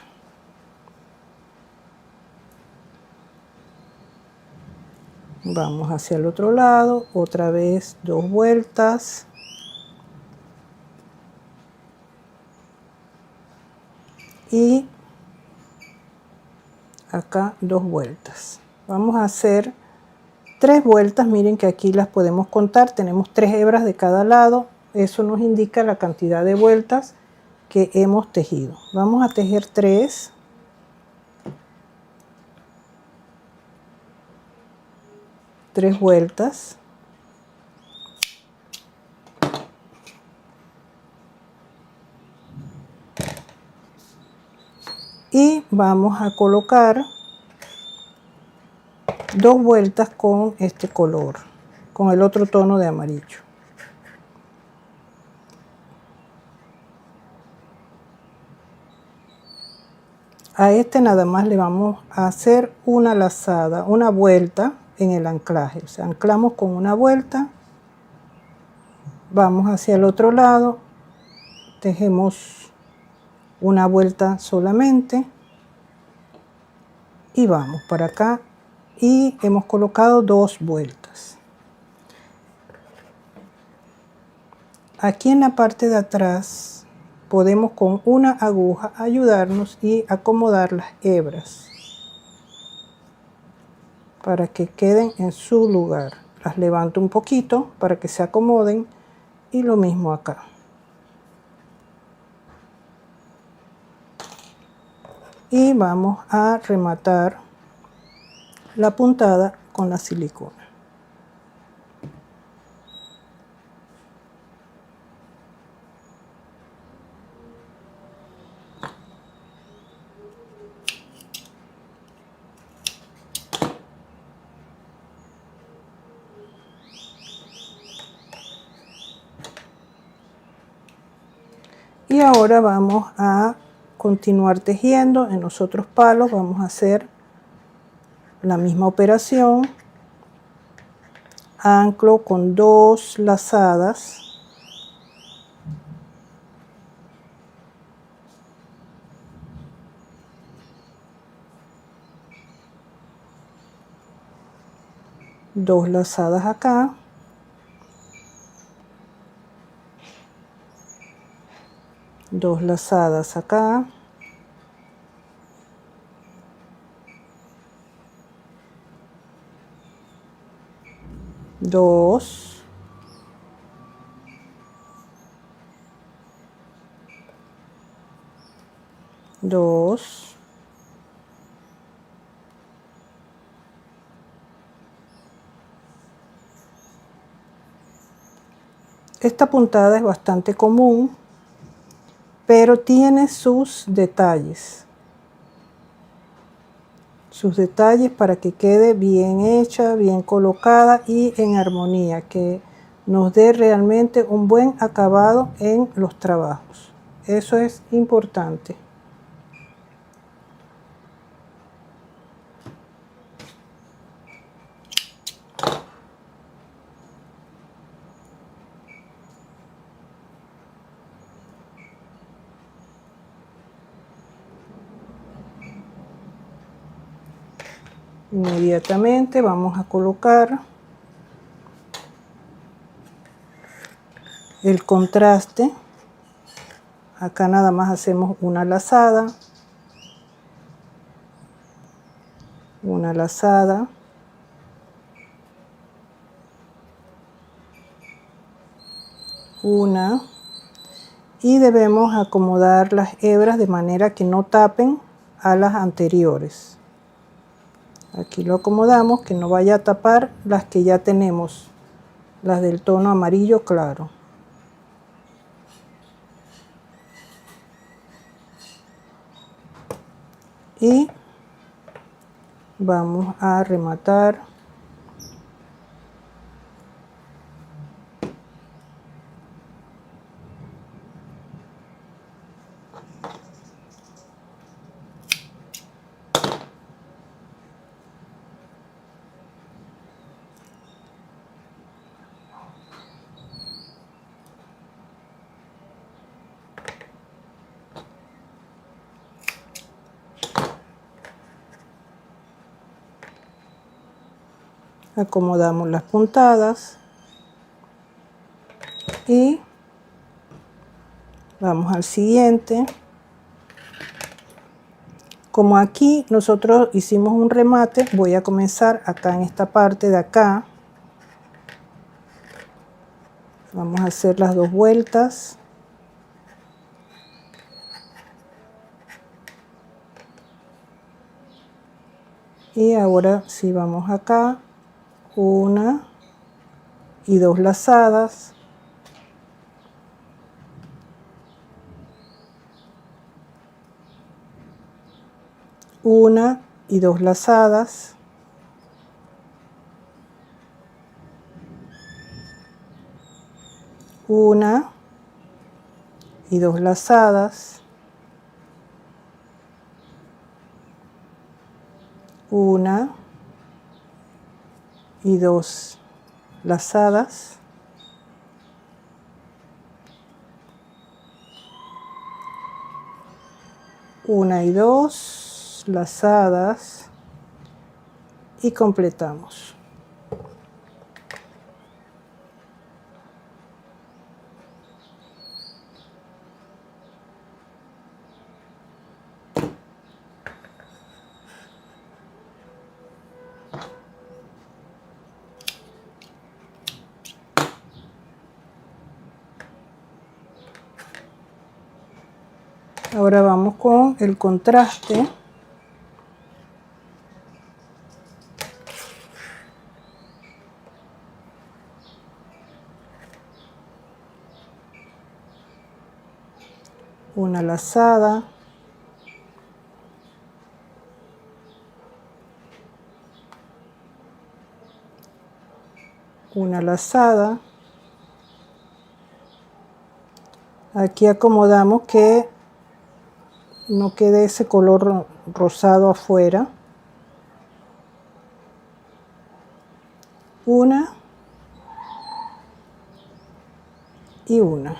Vamos hacia el otro lado, otra vez 2 vueltas. Y acá 2 vueltas. Vamos a hacer 3 vueltas. Miren que aquí las podemos contar. Tenemos 3 hebras de cada lado. Eso nos indica la cantidad de vueltas que hemos tejido. Vamos a tejer 3. Tres vueltas. Y vamos a colocar 2 vueltas con este color, con el otro tono de amarillo. A este nada más le vamos a hacer una lazada, una vuelta en el anclaje. O sea, anclamos con una vuelta, vamos hacia el otro lado, tejemos una vuelta solamente y vamos para acá y hemos colocado 2 vueltas. Aquí en la parte de atrás podemos con una aguja ayudarnos y acomodar las hebras para que queden en su lugar. Las levanto un poquito para que se acomoden y lo mismo acá. Y vamos a rematar la puntada con la silicona. Y ahora vamos a continuar tejiendo en los otros palos. Vamos a hacer la misma operación. Anclo con 2 lazadas. Dos lazadas acá. Dos lazadas acá. Dos. Dos. Esta puntada es bastante común, pero tiene sus detalles. Sus detalles para que quede bien hecha, bien colocada y en armonía, que nos dé realmente un buen acabado en los trabajos. Eso es importante. Inmediatamente vamos a colocar el contraste. Acá nada más hacemos una lazada, una lazada, una, y debemos acomodar las hebras de manera que no tapen a las anteriores. Aquí lo acomodamos, que no vaya a tapar las que ya tenemos, las del tono amarillo claro. Y vamos a rematar acomodamos las puntadas y vamos al siguiente. Como aquí nosotros hicimos un remate, voy a comenzar acá en esta parte de acá. Vamos a hacer las 2 vueltas. Y ahora sí vamos acá, 1 y 2 lazadas. Una y 2 lazadas. Una y 2 lazadas. Una y 2 lazadas. Una y 2 lazadas y completamos. Ahora vamos con el contraste. Una lazada. Una lazada. Aquí acomodamos que no quede ese color rosado afuera. Una y una.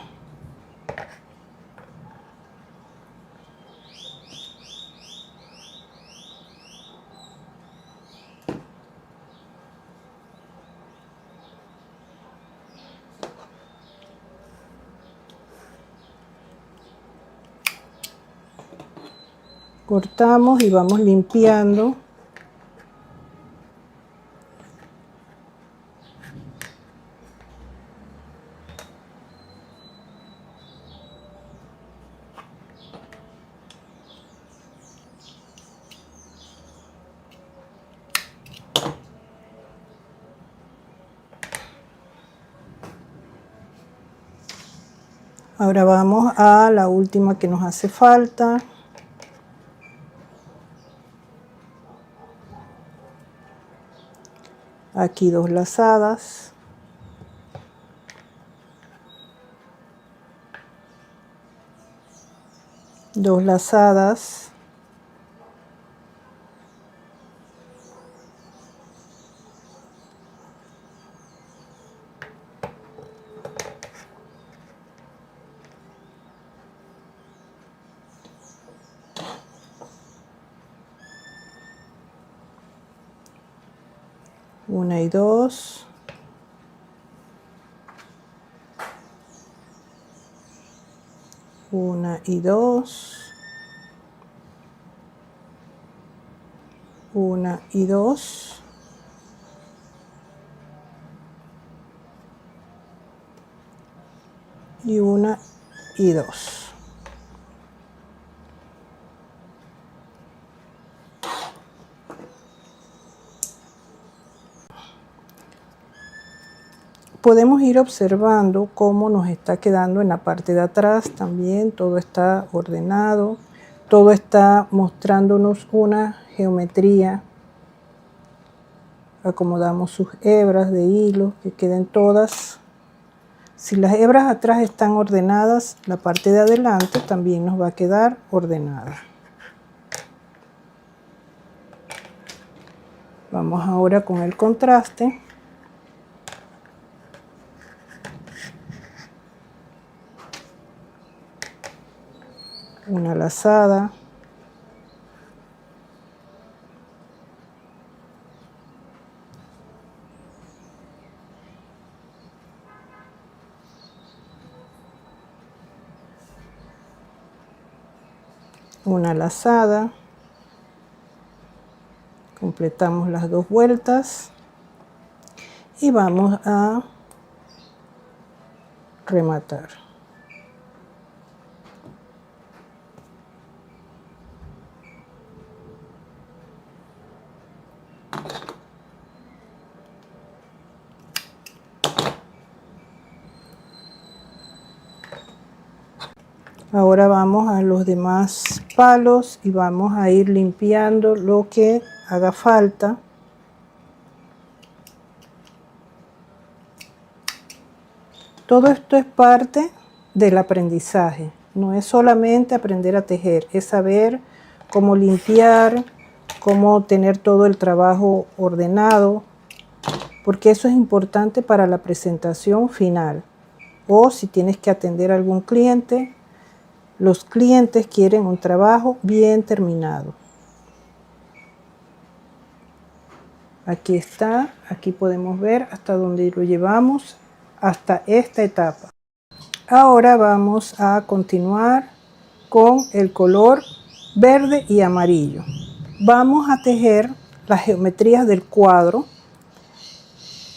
Cortamos y vamos limpiando. Ahora vamos a la última que nos hace falta. Aquí 2 lazadas. Dos lazadas. Una y dos. Una y dos. Una y dos. Y una y dos. Podemos ir observando cómo nos está quedando en la parte de atrás también. Todo está ordenado, todo está mostrándonos una geometría. Acomodamos sus hebras de hilo, que queden todas. Si las hebras atrás están ordenadas, la parte de adelante también nos va a quedar ordenada. Vamos ahora con el contraste. Una lazada. Una lazada. Completamos las 2 vueltas y vamos a rematar. Ahora vamos a los demás palos y vamos a ir limpiando lo que haga falta. Todo esto es parte del aprendizaje. No es solamente aprender a tejer, es saber cómo limpiar, cómo tener todo el trabajo ordenado, porque eso es importante para la presentación final. O si tienes que atender a algún cliente, los clientes quieren un trabajo bien terminado. Aquí está, aquí podemos ver hasta dónde lo llevamos, hasta esta etapa. Ahora vamos a continuar con el color verde y amarillo. Vamos a tejer las geometrías del cuadro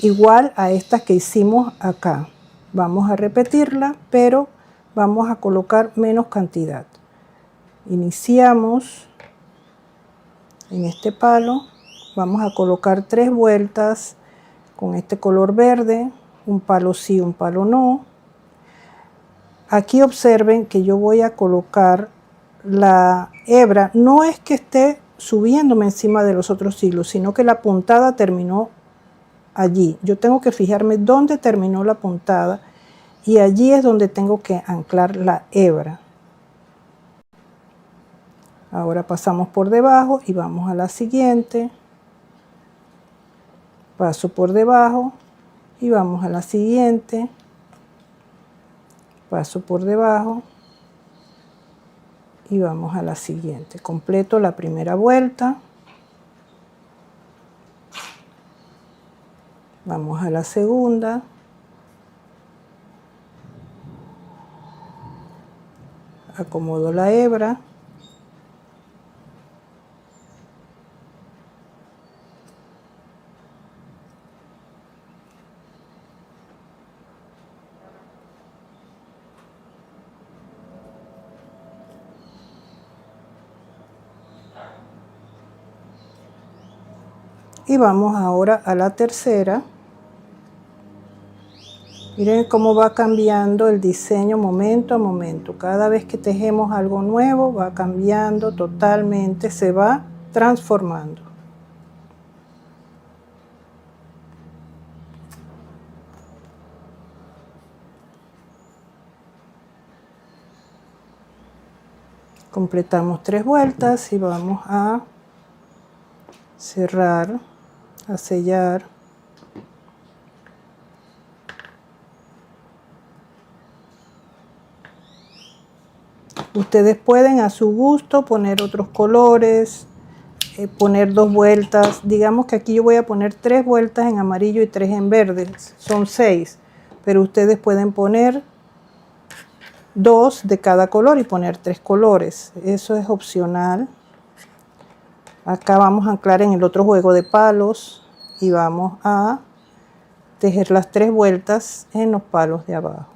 igual a estas que hicimos acá. Vamos a repetirla, pero vamos a colocar menos cantidad. Iniciamos en este palo, vamos a colocar 3 vueltas con este color verde, un palo sí, un palo no. Aquí observen que yo voy a colocar la hebra, no es que esté subiéndome encima de los otros hilos, sino que la puntada terminó allí. Yo tengo que fijarme dónde terminó la puntada y allí es donde tengo que anclar la hebra. Ahora pasamos por debajo y vamos a la siguiente. Paso por debajo y vamos a la siguiente. Paso por debajo y vamos a la siguiente. Completo la primera vuelta. Vamos a la segunda. Acomodo la hebra. Y vamos ahora a la tercera. Miren cómo va cambiando el diseño momento a momento. Cada vez que tejemos algo nuevo va cambiando totalmente, se va transformando. Completamos 3 vueltas y vamos a cerrar, a sellar. Ustedes pueden a su gusto poner otros colores, poner 2 vueltas. Digamos que aquí yo voy a poner 3 vueltas en amarillo y 3 en verde. Son 6, pero ustedes pueden poner 2 de cada color y poner 3 colores. Eso es opcional. Acá vamos a anclar en el otro juego de palos y vamos a tejer las 3 vueltas en los palos de abajo.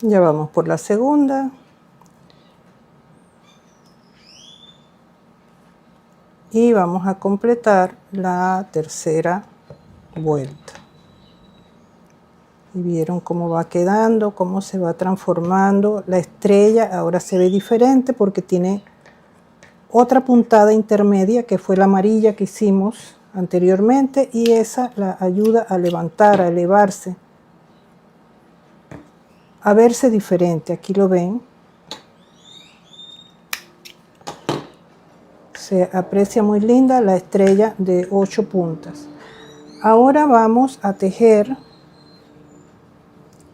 Ya vamos por la segunda. Y vamos a completar la tercera vuelta. Y vieron cómo va quedando, cómo se va transformando. La estrella ahora se ve diferente porque tiene otra puntada intermedia que fue la amarilla que hicimos anteriormente, y esa la ayuda a levantar, a elevarse, a verse diferente. Aquí lo ven. Se aprecia muy linda la estrella de 8 puntas. Ahora vamos a tejer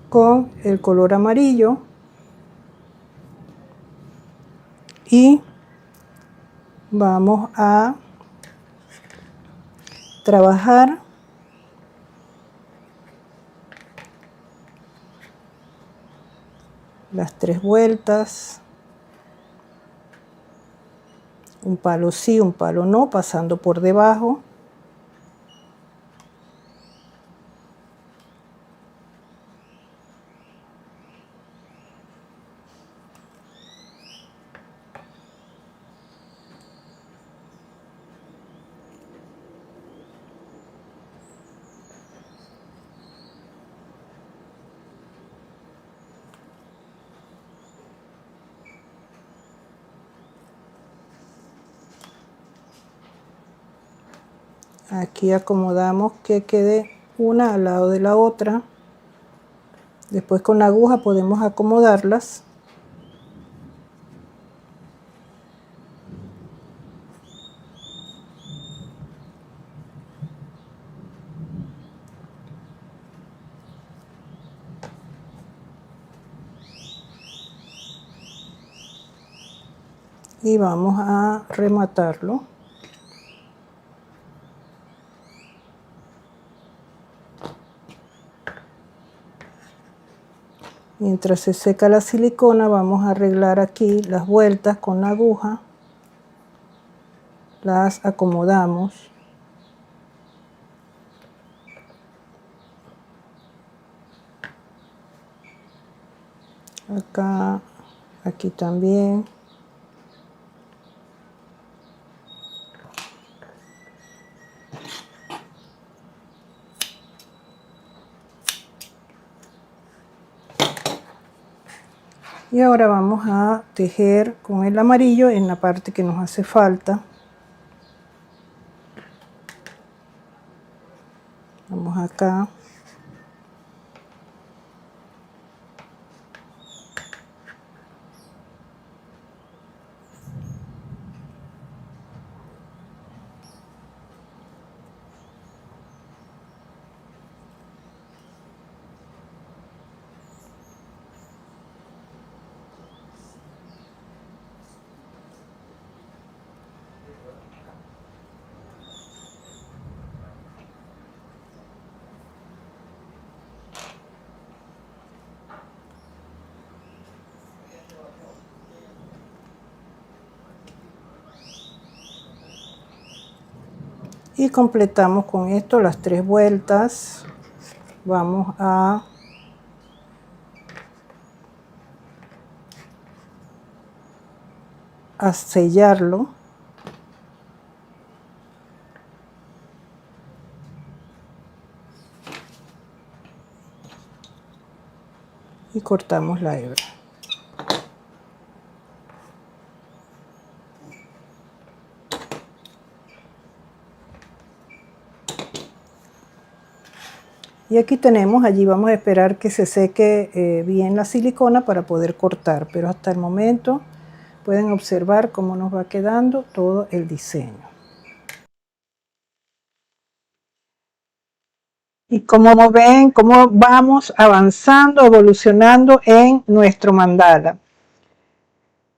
con el color amarillo y vamos a trabajar las 3 vueltas, un palo sí, un palo no, pasando por debajo. Aquí acomodamos que quede una al lado de la otra. Después con la aguja podemos acomodarlas. Y vamos a rematarlo. Mientras se seca la silicona, vamos a arreglar aquí las vueltas con la aguja. Las acomodamos. Acá, aquí también. Y ahora vamos a tejer con el amarillo en la parte que nos hace falta. Vamos acá. Y completamos con esto las 3 vueltas. Vamos a sellarlo. Y cortamos la hebra. Y aquí tenemos, allí vamos a esperar que se seque bien la silicona para poder cortar, pero hasta el momento pueden observar cómo nos va quedando todo el diseño. Y como ven, cómo vamos avanzando, evolucionando en nuestro mandala.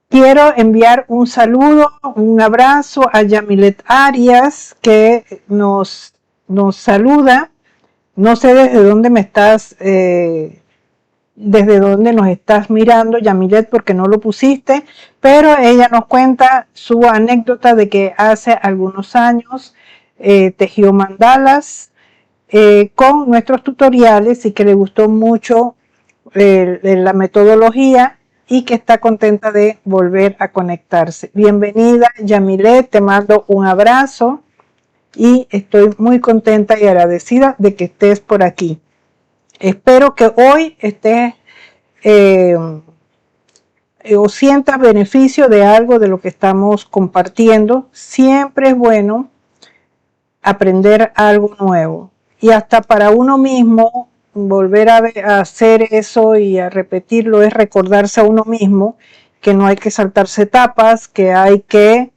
Quiero enviar un saludo, un abrazo a Yamilet Arias, que nos saluda. No sé desde dónde me estás, desde dónde nos estás mirando, Yamilet, porque no lo pusiste, pero ella nos cuenta su anécdota de que hace algunos años tejió mandalas con nuestros tutoriales y que le gustó mucho la metodología y que está contenta de volver a conectarse. Bienvenida, Yamilet, te mando un abrazo y estoy muy contenta y agradecida de que estés por aquí. Espero que hoy estés o sientas beneficio de algo de lo que estamos compartiendo. Siempre es bueno aprender algo nuevo y hasta para uno mismo volver a hacer eso y a repetirlo es recordarse a uno mismo que no hay que saltarse etapas, que hay que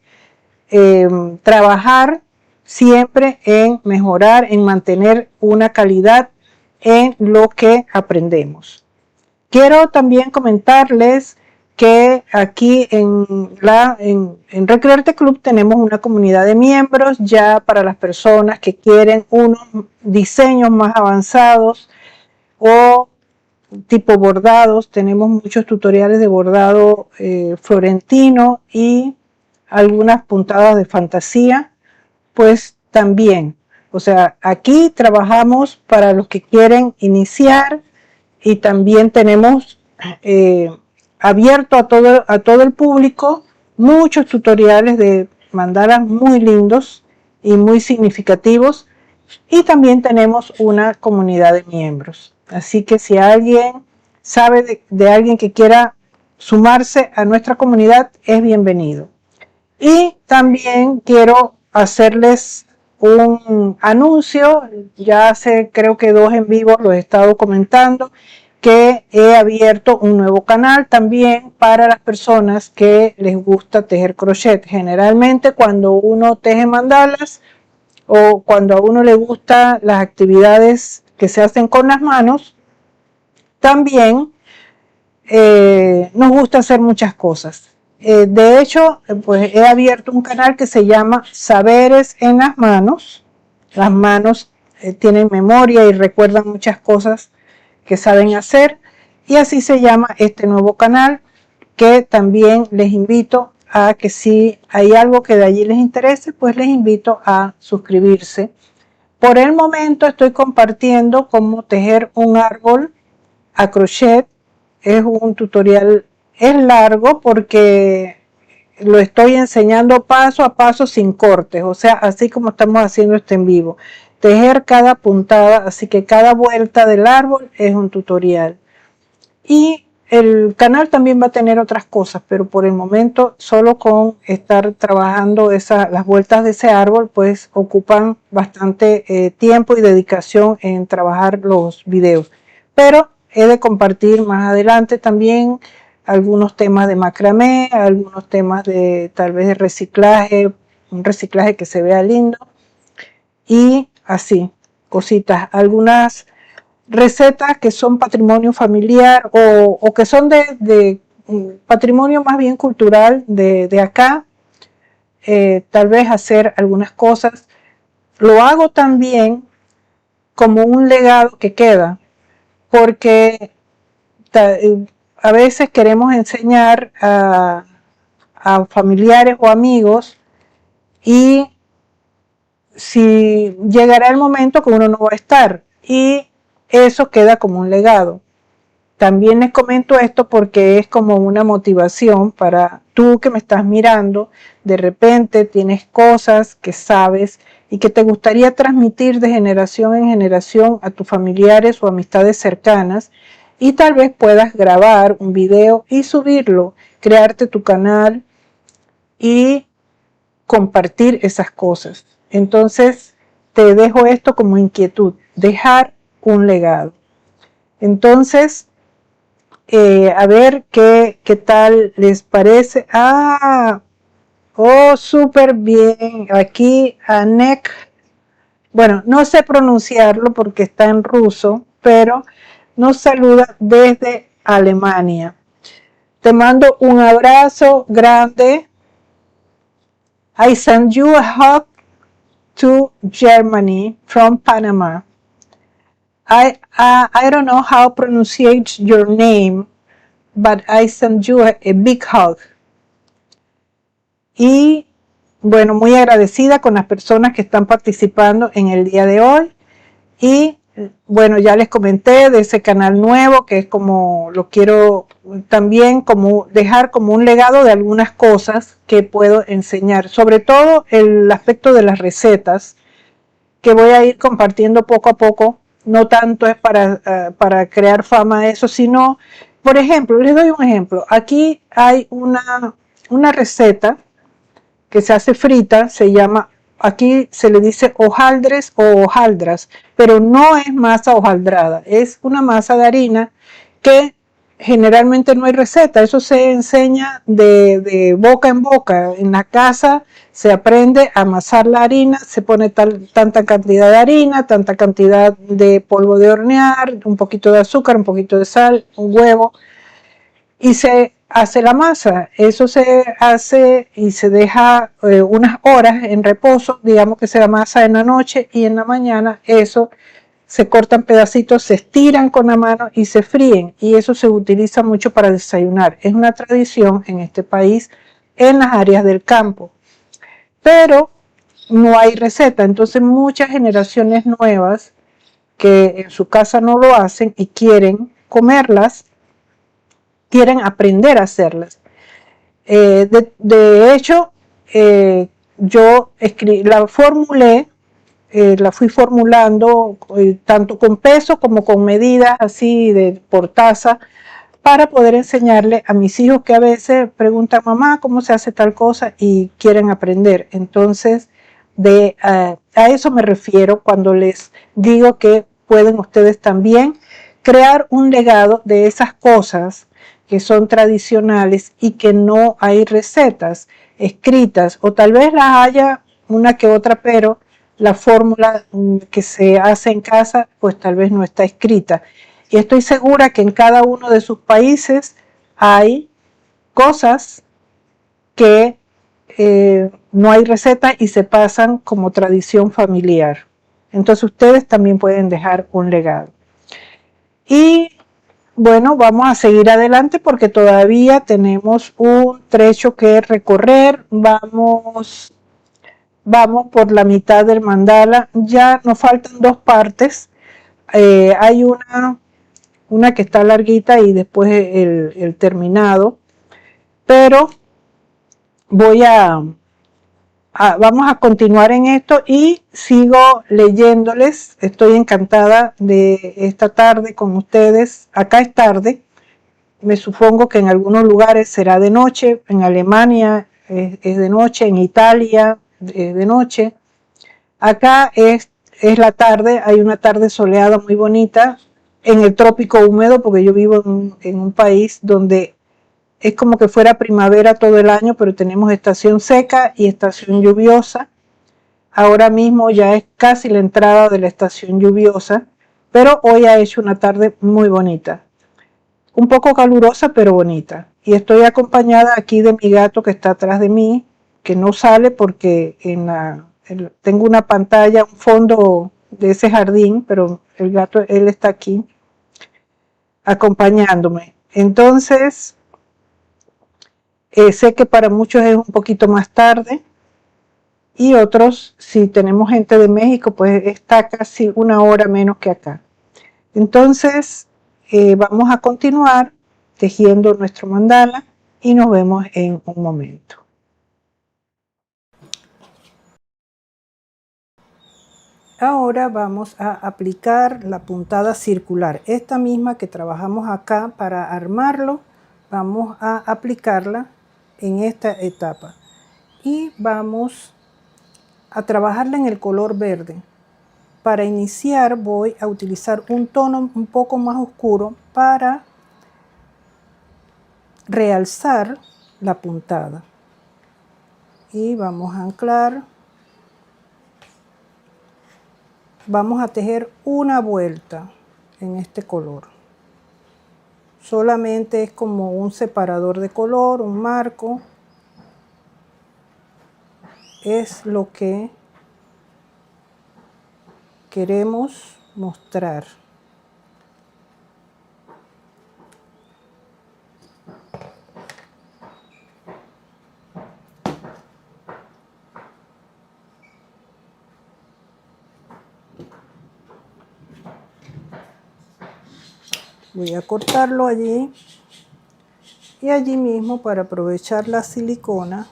trabajar siempre en mejorar, en mantener una calidad en lo que aprendemos. Quiero también comentarles que aquí en Recrearte Club tenemos una comunidad de miembros ya para las personas que quieren unos diseños más avanzados o tipo bordados. Tenemos muchos tutoriales de bordado florentino y algunas puntadas de fantasía, pues también. O sea, aquí trabajamos para los que quieren iniciar y también tenemos abierto a todo el público muchos tutoriales de mandalas muy lindos y muy significativos, y también tenemos una comunidad de miembros. Así que si alguien sabe de alguien que quiera sumarse a nuestra comunidad, es bienvenido. Y también quiero hacerles un anuncio, ya hace creo que 2 en vivo lo he estado comentando, que he abierto un nuevo canal también para las personas que les gusta tejer crochet. Generalmente cuando uno teje mandalas o cuando a uno le gustan las actividades que se hacen con las manos, también nos gusta hacer muchas cosas. De hecho, pues he abierto un canal que se llama Saberes en las Manos. Las manos tienen memoria y recuerdan muchas cosas que saben hacer, y así se llama este nuevo canal, que también les invito a que si hay algo que de allí les interese, pues les invito a suscribirse. Por el momento estoy compartiendo cómo tejer un árbol a crochet. Es un tutorial, es largo porque lo estoy enseñando paso a paso sin cortes, o sea, así como estamos haciendo este en vivo. Tejer cada puntada, así que cada vuelta del árbol es un tutorial. Y el canal también va a tener otras cosas, pero por el momento solo con estar trabajando las vueltas de ese árbol, pues ocupan bastante tiempo y dedicación en trabajar los videos. Pero he de compartir más adelante también algunos temas de macramé, algunos temas de tal vez de reciclaje, un reciclaje que se vea lindo y así, cositas, algunas recetas que son patrimonio familiar o que son de patrimonio más bien cultural de acá, tal vez hacer algunas cosas. Lo hago también como un legado que queda, porque a veces queremos enseñar a familiares o amigos y si llegará el momento que uno no va a estar y eso queda como un legado. También les comento esto porque es como una motivación para tú que me estás mirando, de repente tienes cosas que sabes y que te gustaría transmitir de generación en generación a tus familiares o amistades cercanas, y tal vez puedas grabar un video y subirlo, crearte tu canal y compartir esas cosas. Entonces te dejo esto como inquietud, dejar un legado. Entonces, a ver qué tal les parece. Oh, súper bien. Aquí Anek, bueno, no sé pronunciarlo porque está en ruso, pero nos saluda desde Alemania. Te mando un abrazo grande. I send you a hug to Germany from Panama. I don't know how to pronounce your name, but I send you a big hug. Y bueno, muy agradecida con las personas que están participando en el día de hoy. Y bueno, ya les comenté de ese canal nuevo, que es como lo quiero también como dejar como un legado de algunas cosas que puedo enseñar, sobre todo el aspecto de las recetas, que voy a ir compartiendo poco a poco. No tanto es para crear fama eso, sino, por ejemplo, les doy un ejemplo. Aquí hay una receta que se hace frita, se llama, aquí se le dice hojaldres o hojaldras, pero no es masa hojaldrada, es una masa de harina que generalmente no hay receta, eso se enseña de boca en boca. En la casa se aprende a amasar la harina, se pone tanta cantidad de harina, tanta cantidad de polvo de hornear, un poquito de azúcar, un poquito de sal, un huevo, y se hace la masa. Eso se hace y se deja unas horas en reposo, digamos que se amasa en la noche, y en la mañana eso se cortan pedacitos, se estiran con la mano y se fríen, y eso se utiliza mucho para desayunar. Es una tradición en este país en las áreas del campo, pero no hay receta. Entonces muchas generaciones nuevas que en su casa no lo hacen y quieren comerlas, quieren aprender a hacerlas. De hecho, yo la formulé, la fui formulando tanto con peso como con medidas así por taza, para poder enseñarle a mis hijos que a veces preguntan, mamá, ¿cómo se hace tal cosa? Y quieren aprender. Entonces, a eso me refiero cuando les digo que pueden ustedes también crear un legado de esas cosas que son tradicionales y que no hay recetas escritas, o tal vez las haya una que otra, pero la fórmula que se hace en casa pues tal vez no está escrita. Y estoy segura que en cada uno de sus países hay cosas que no hay receta y se pasan como tradición familiar. Entonces ustedes también pueden dejar un legado. Y bueno, vamos a seguir adelante porque todavía tenemos un trecho que recorrer. Vamos por la mitad del mandala. Ya nos faltan dos partes. Hay una que está larguita y después el terminado. Pero vamos a continuar en esto y sigo leyéndoles. Estoy encantada de esta tarde con ustedes. Acá es tarde. Me supongo que en algunos lugares será de noche. En Alemania es de noche, en Italia es de noche. Acá es la tarde, hay una tarde soleada muy bonita en el trópico húmedo, porque yo vivo en un país donde es como que fuera primavera todo el año, pero tenemos estación seca y estación lluviosa. Ahora mismo ya es casi la entrada de la estación lluviosa, pero hoy ha hecho una tarde muy bonita. Un poco calurosa, pero bonita. Y estoy acompañada aquí de mi gato que está atrás de mí, que no sale porque tengo una pantalla, un fondo de ese jardín, pero el gato, él está aquí acompañándome. Entonces, sé que para muchos es un poquito más tarde, y otros, si tenemos gente de México, pues está casi 1 hora menos que acá. Entonces vamos a continuar tejiendo nuestro mandala y nos vemos en un momento. Ahora vamos a aplicar la puntada circular. Esta misma que trabajamos acá para armarlo, vamos a aplicarla en esta etapa. Y vamos a trabajarla en el color verde. Para iniciar voy a utilizar un tono un poco más oscuro para realzar la puntada. Y vamos a anclar. Vamos a tejer una vuelta en este color. Solamente es como un separador de color, un marco. Es lo que queremos mostrar. Voy a cortarlo allí y allí mismo, para aprovechar la silicona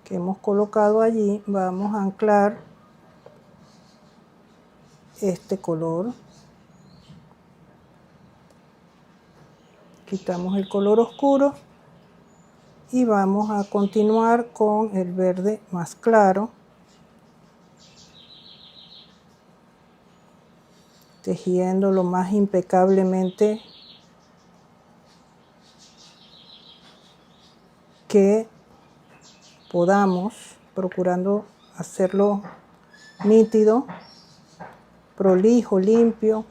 que hemos colocado allí, vamos a anclar este color. Quitamos el color oscuro y vamos a continuar con el verde más claro, tejiendo lo más impecablemente que podamos, procurando hacerlo nítido, prolijo, limpio.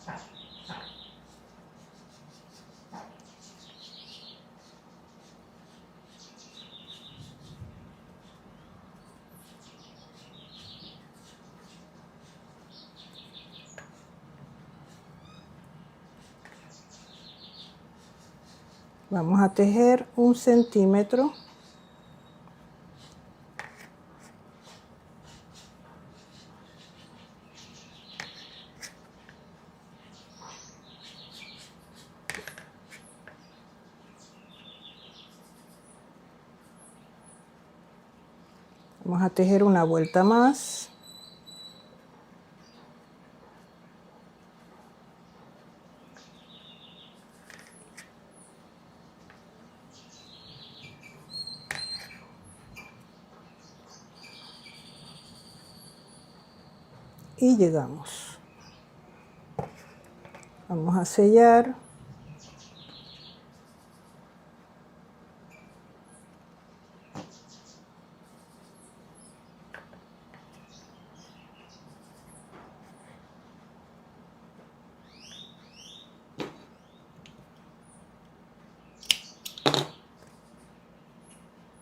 Vamos a tejer 1 centímetro. Vamos a tejer una vuelta más. Y llegamos. Vamos a sellar.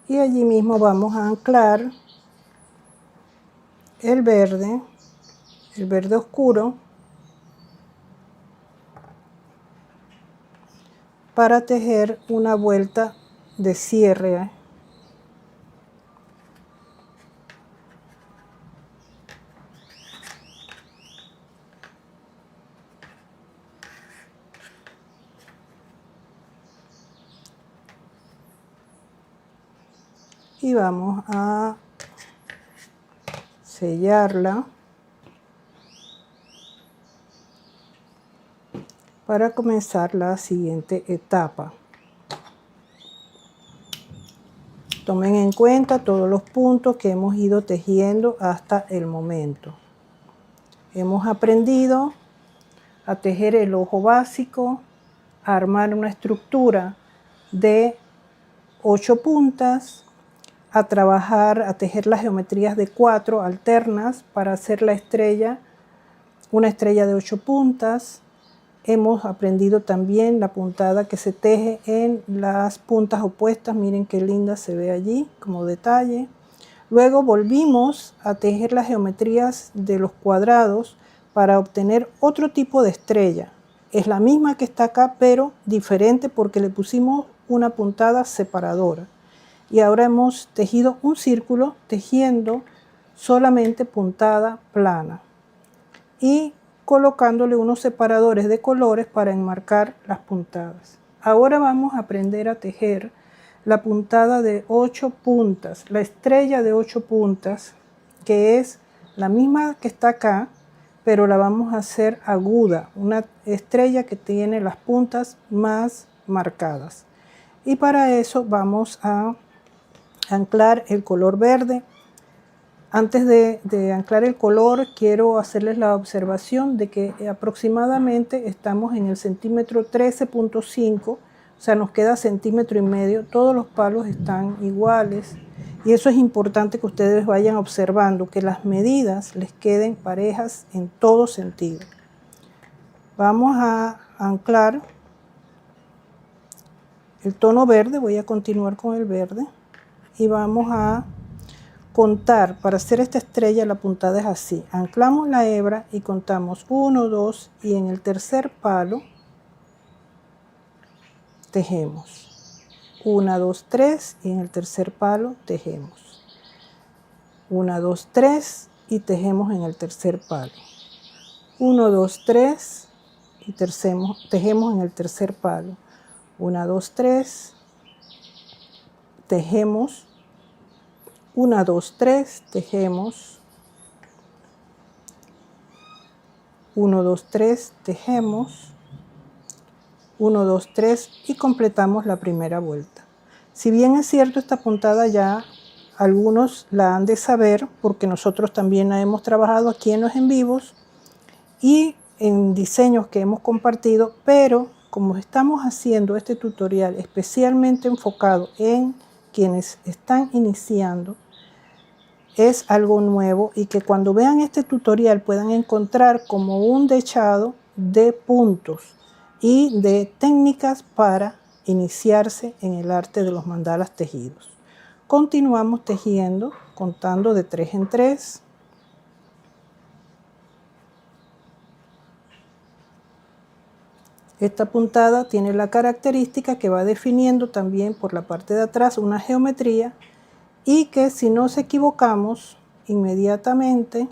Y allí mismo vamos a anclar el verde oscuro, para tejer una vuelta de cierre. Y vamos a sellarla para comenzar la siguiente etapa. Tomen en cuenta todos los puntos que hemos ido tejiendo hasta el momento. Hemos aprendido a tejer el ojo básico, a armar una estructura de 8 puntas, a trabajar, a tejer las geometrías de 4 alternas para hacer la estrella, una estrella de 8 puntas. Hemos aprendido también la puntada que se teje en las puntas opuestas. Miren qué linda se ve allí como detalle. Luego volvimos a tejer las geometrías de los cuadrados para obtener otro tipo de estrella. Es la misma que está acá, pero diferente porque le pusimos una puntada separadora. y ahora hemos tejido un círculo tejiendo solamente puntada plana y colocándole unos separadores de colores para enmarcar las puntadas. Ahora vamos a aprender a tejer la puntada de 8 puntas, la estrella de 8 puntas, que es la misma que está acá, pero la vamos a hacer aguda, una estrella que tiene las puntas más marcadas. Y para eso vamos a anclar el color verde. Antes de anclar el color, quiero hacerles la observación de que aproximadamente estamos en el centímetro 13.5, o sea, nos queda centímetro y medio, todos los palos están iguales y eso es importante que ustedes vayan observando, que las medidas les queden parejas en todo sentido. Vamos a anclar el tono verde, voy a continuar con el verde y vamos a contar. Para hacer esta estrella la puntada es así: anclamos la hebra y contamos 1, 2 y en el tercer palo tejemos 1, 2, 3 y en el tercer palo tejemos 1, 2, 3 y tejemos en el tercer palo 1, 2, 3 y tejemos en el tercer palo 1, 2, 3, tejemos 1, 2, 3, tejemos 1, 2, 3, tejemos 1, 2, 3 y completamos la primera vuelta. Si bien es cierto, esta puntada ya algunos la han de saber porque nosotros también la hemos trabajado aquí en los en vivos y en diseños que hemos compartido, pero como estamos haciendo este tutorial especialmente enfocado en quienes están iniciando, es algo nuevo y que cuando vean este tutorial puedan encontrar como un dechado de puntos y de técnicas para iniciarse en el arte de los mandalas tejidos. Continuamos tejiendo, contando de 3 en 3. Esta puntada tiene la característica que va definiendo también por la parte de atrás una geometría y que si nos equivocamos inmediatamente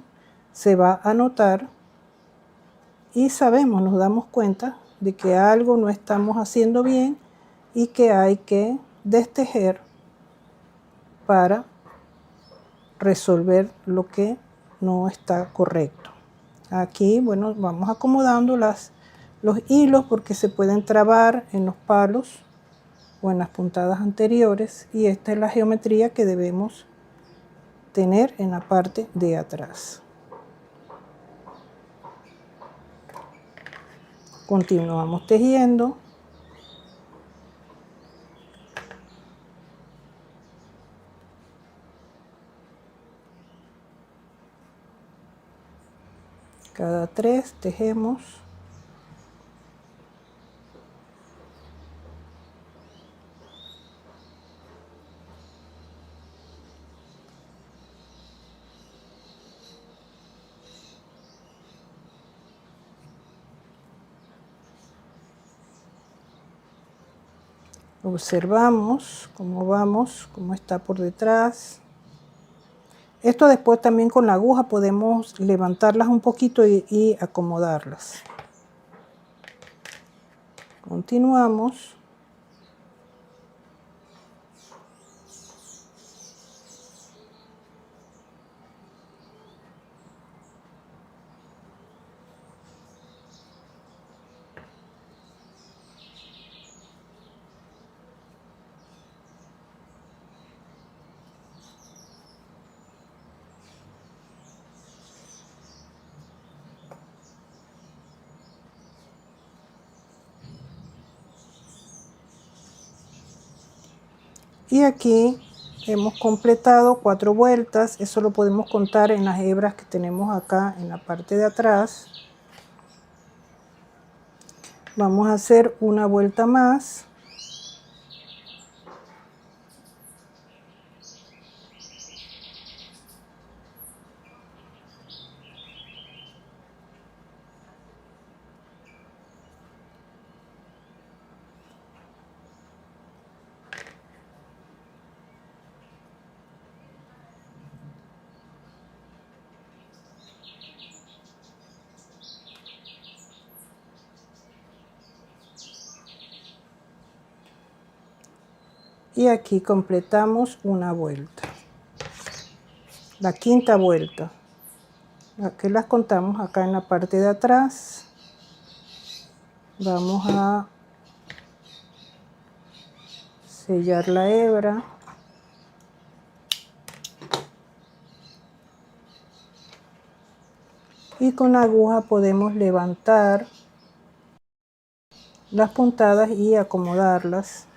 se va a notar y sabemos, nos damos cuenta de que algo no estamos haciendo bien y que hay que destejer para resolver lo que no está correcto. Aquí, bueno, vamos acomodando los hilos porque se pueden trabar en los palos o en las puntadas anteriores y esta es la geometría que debemos tener en la parte de atrás. Continuamos tejiendo. Cada 3 tejemos. Observamos cómo vamos, cómo está por detrás. Esto después también con la aguja podemos levantarlas un poquito y acomodarlas. Continuamos. Y aquí hemos completado 4 vueltas. Eso lo podemos contar en las hebras que tenemos acá en la parte de atrás. Vamos a hacer una vuelta más. y aquí completamos una vuelta, la quinta vuelta. Aquí las contamos acá en la parte de atrás. Vamos a sellar la hebra. Y con la aguja podemos levantar las puntadas y acomodarlas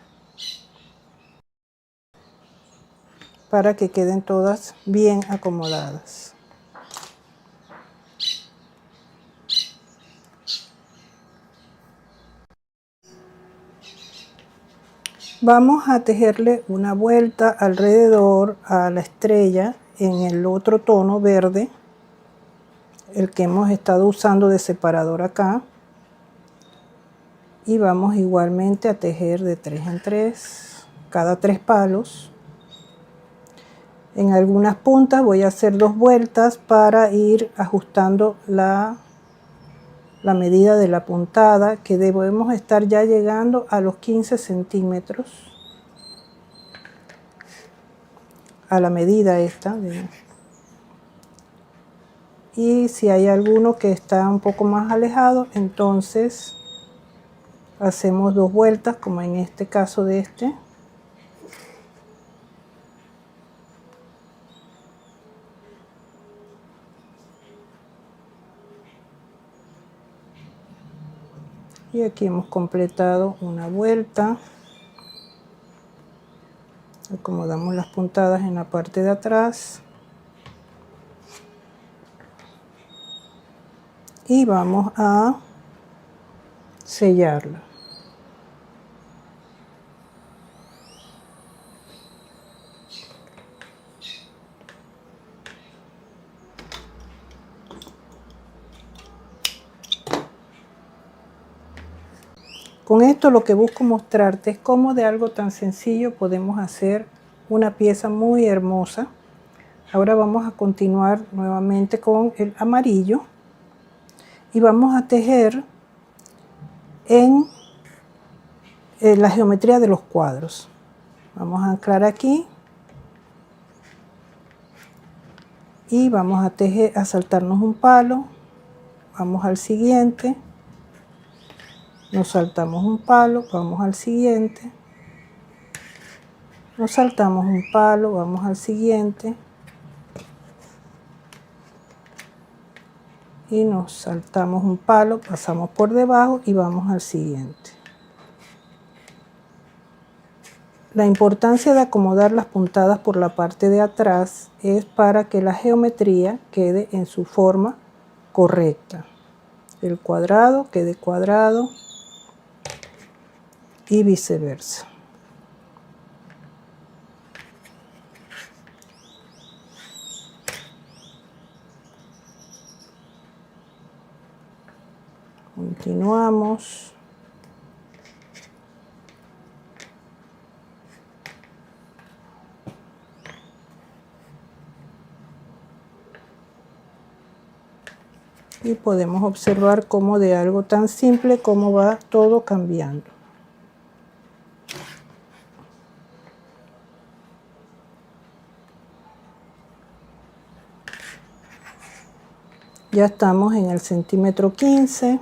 para que queden todas bien acomodadas. Vamos a tejerle una vuelta alrededor a la estrella en el otro tono verde, el que hemos estado usando de separador acá, y vamos igualmente a tejer de 3 en 3 cada 3 palos. En algunas puntas voy a hacer 2 vueltas para ir ajustando la medida de la puntada, que debemos estar ya llegando a los 15 centímetros, a la medida esta. Y si hay alguno que está un poco más alejado, entonces hacemos 2 vueltas, como en este caso de este. Y aquí hemos completado una vuelta. Acomodamos las puntadas en la parte de atrás. Y vamos a sellarla. Con esto lo que busco mostrarte es cómo de algo tan sencillo podemos hacer una pieza muy hermosa. Ahora vamos a continuar nuevamente con el amarillo y vamos a tejer en la geometría de los cuadros. Vamos a anclar aquí y vamos a tejer, a saltarnos un palo. Vamos al siguiente. Nos saltamos un palo, vamos al siguiente. Nos saltamos un palo, vamos al siguiente. Y nos saltamos un palo, pasamos por debajo y vamos al siguiente. La importancia de acomodar las puntadas por la parte de atrás es para que la geometría quede en su forma correcta. El cuadrado quede cuadrado y viceversa. Continuamos. Y podemos observar cómo de algo tan simple cómo va todo cambiando. Ya estamos en el centímetro 15.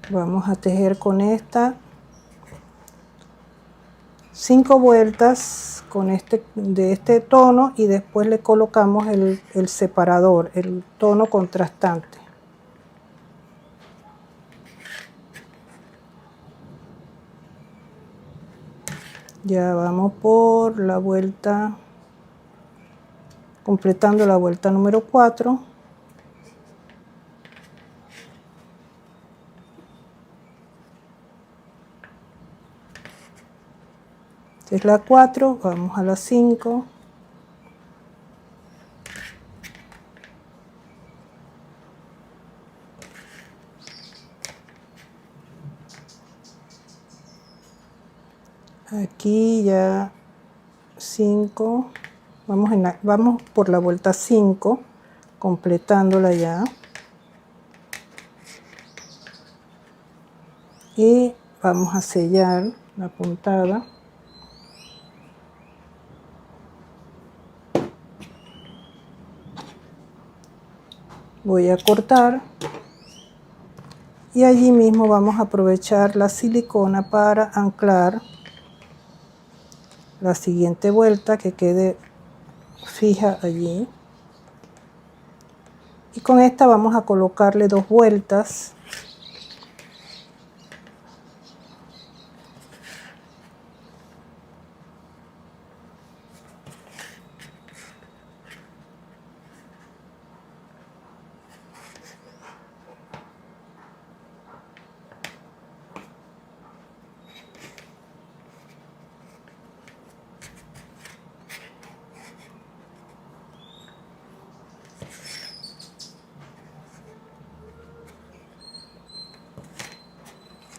Vamos a tejer con esta 5 vueltas con de este tono y después le colocamos el separador, el tono contrastante. Ya vamos por la vuelta, completando la vuelta número 4. Esta es la 4, vamos a la 5. Aquí ya 5, vamos por la vuelta 5, completándola ya. y vamos a sellar la puntada. Voy a cortar y allí mismo vamos a aprovechar la silicona para anclar la siguiente vuelta que quede fija allí. Y con esta vamos a colocarle 2 vueltas.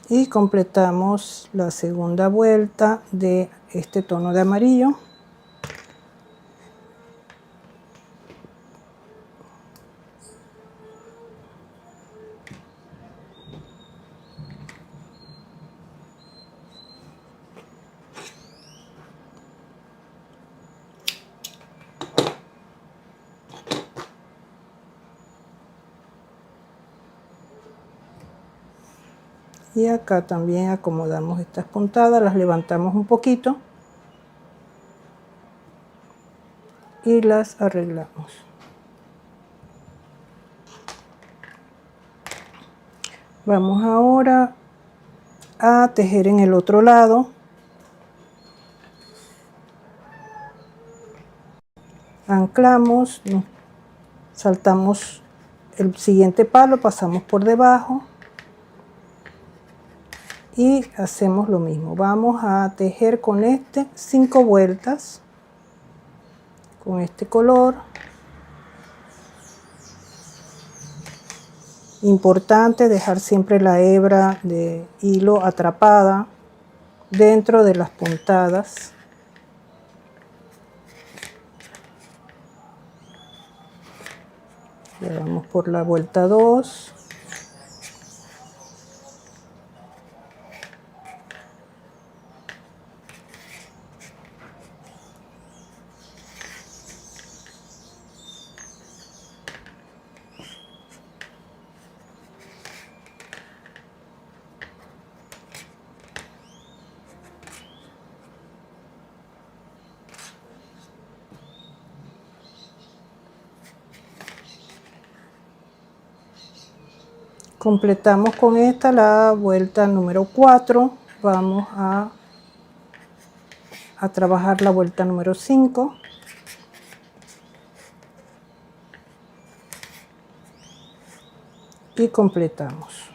Y completamos la segunda vuelta de este tono de amarillo. Y acá también acomodamos estas puntadas, las levantamos un poquito y las arreglamos. Vamos ahora a tejer en el otro lado. Anclamos, saltamos el siguiente palo, pasamos por debajo y hacemos lo mismo. Vamos a tejer con este 5 vueltas con este color. Importante dejar siempre la hebra de hilo atrapada dentro de las puntadas. Ya vamos por la vuelta 2. Completamos con esta la vuelta número 4. Vamos a trabajar la vuelta número 5. Y completamos.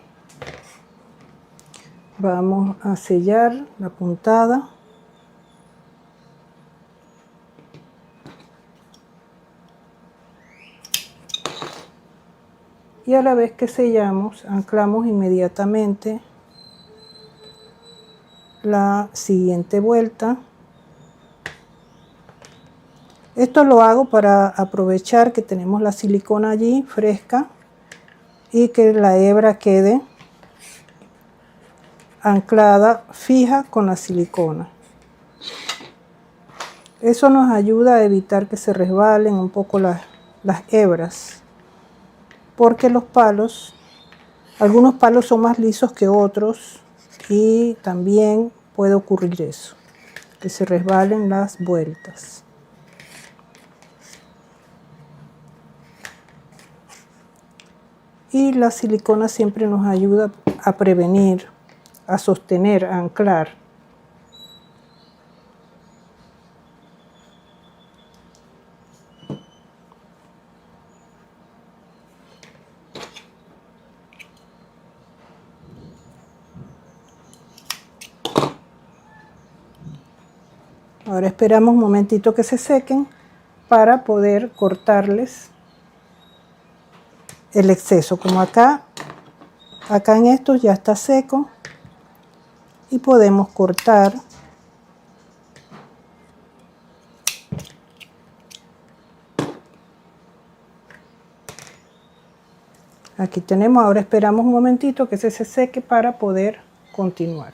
Vamos a sellar la puntada. Y a la vez que sellamos, anclamos inmediatamente la siguiente vuelta. Esto lo hago para aprovechar que tenemos la silicona allí fresca y que la hebra quede anclada fija con la silicona. Eso nos ayuda a evitar que se resbalen un poco las hebras, porque los palos, algunos palos son más lisos que otros y también puede ocurrir eso, que se resbalen las vueltas. Y la silicona siempre nos ayuda a prevenir, a sostener, a anclar. Ahora esperamos un momentito que se sequen para poder cortarles el exceso. Como acá en estos ya está seco y podemos cortar. Aquí tenemos, ahora esperamos un momentito que se seque para poder continuar.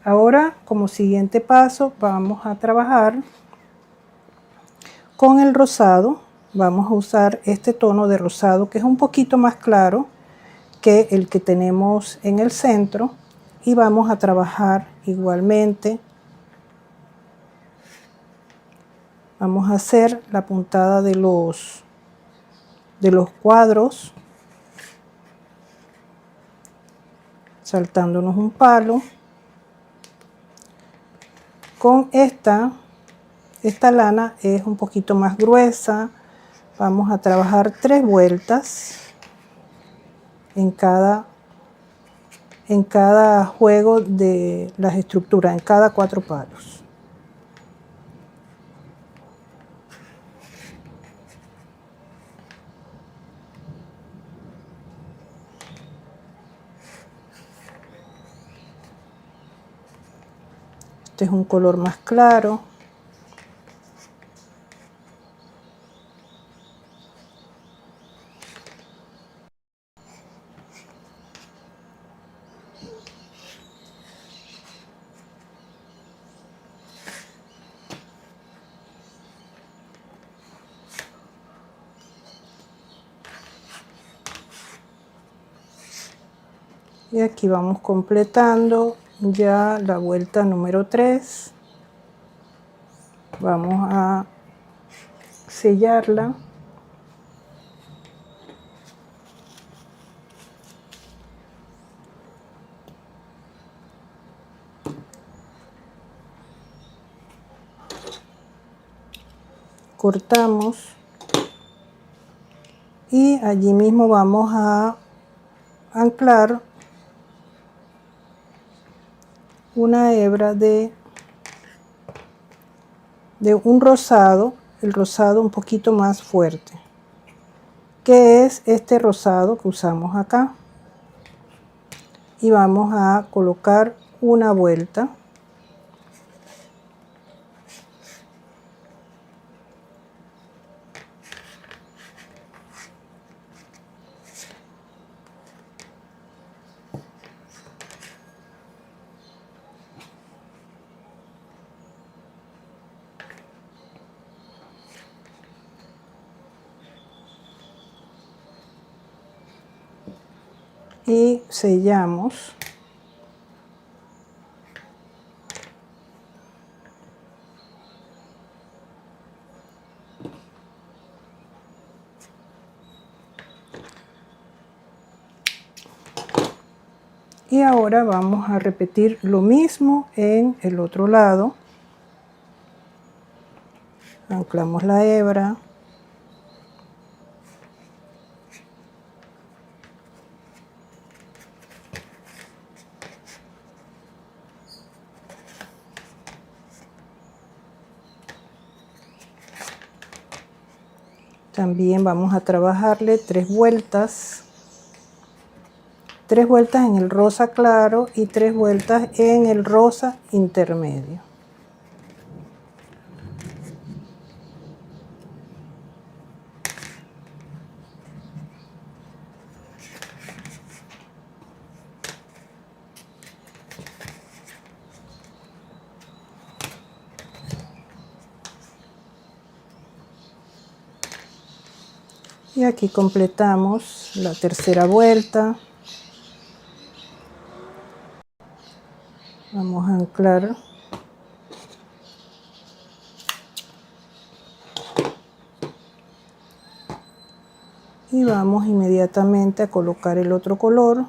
Ahora, como siguiente paso, vamos a trabajar con el rosado. Vamos a usar este tono de rosado que es un poquito más claro que el que tenemos en el centro, y vamos a trabajar igualmente. Vamos a hacer la puntada de los cuadros, saltándonos un palo. Con esta lana es un poquito más gruesa. Vamos a trabajar 3 vueltas en cada juego de las estructuras, en cada 4 palos. Este es un color más claro. Y aquí vamos completando ya la vuelta número 3. Vamos a sellarla. Cortamos y allí mismo vamos a anclar una hebra de un rosado, el rosado un poquito más fuerte, que es este rosado que usamos acá, y vamos a colocar una vuelta. Y sellamos. Y ahora vamos a repetir lo mismo en el otro lado. Anclamos la hebra. También vamos a trabajarle 3 vueltas. 3 vueltas en el rosa claro y 3 vueltas en el rosa intermedio. Y aquí completamos la tercera vuelta. Vamos a anclar y vamos inmediatamente a colocar el otro color.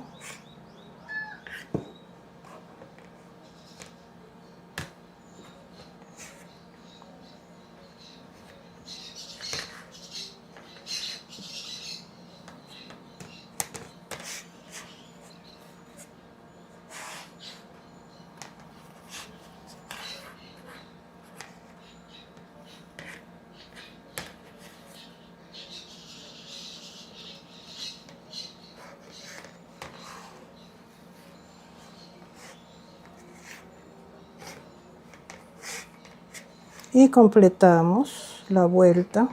Y completamos la vuelta.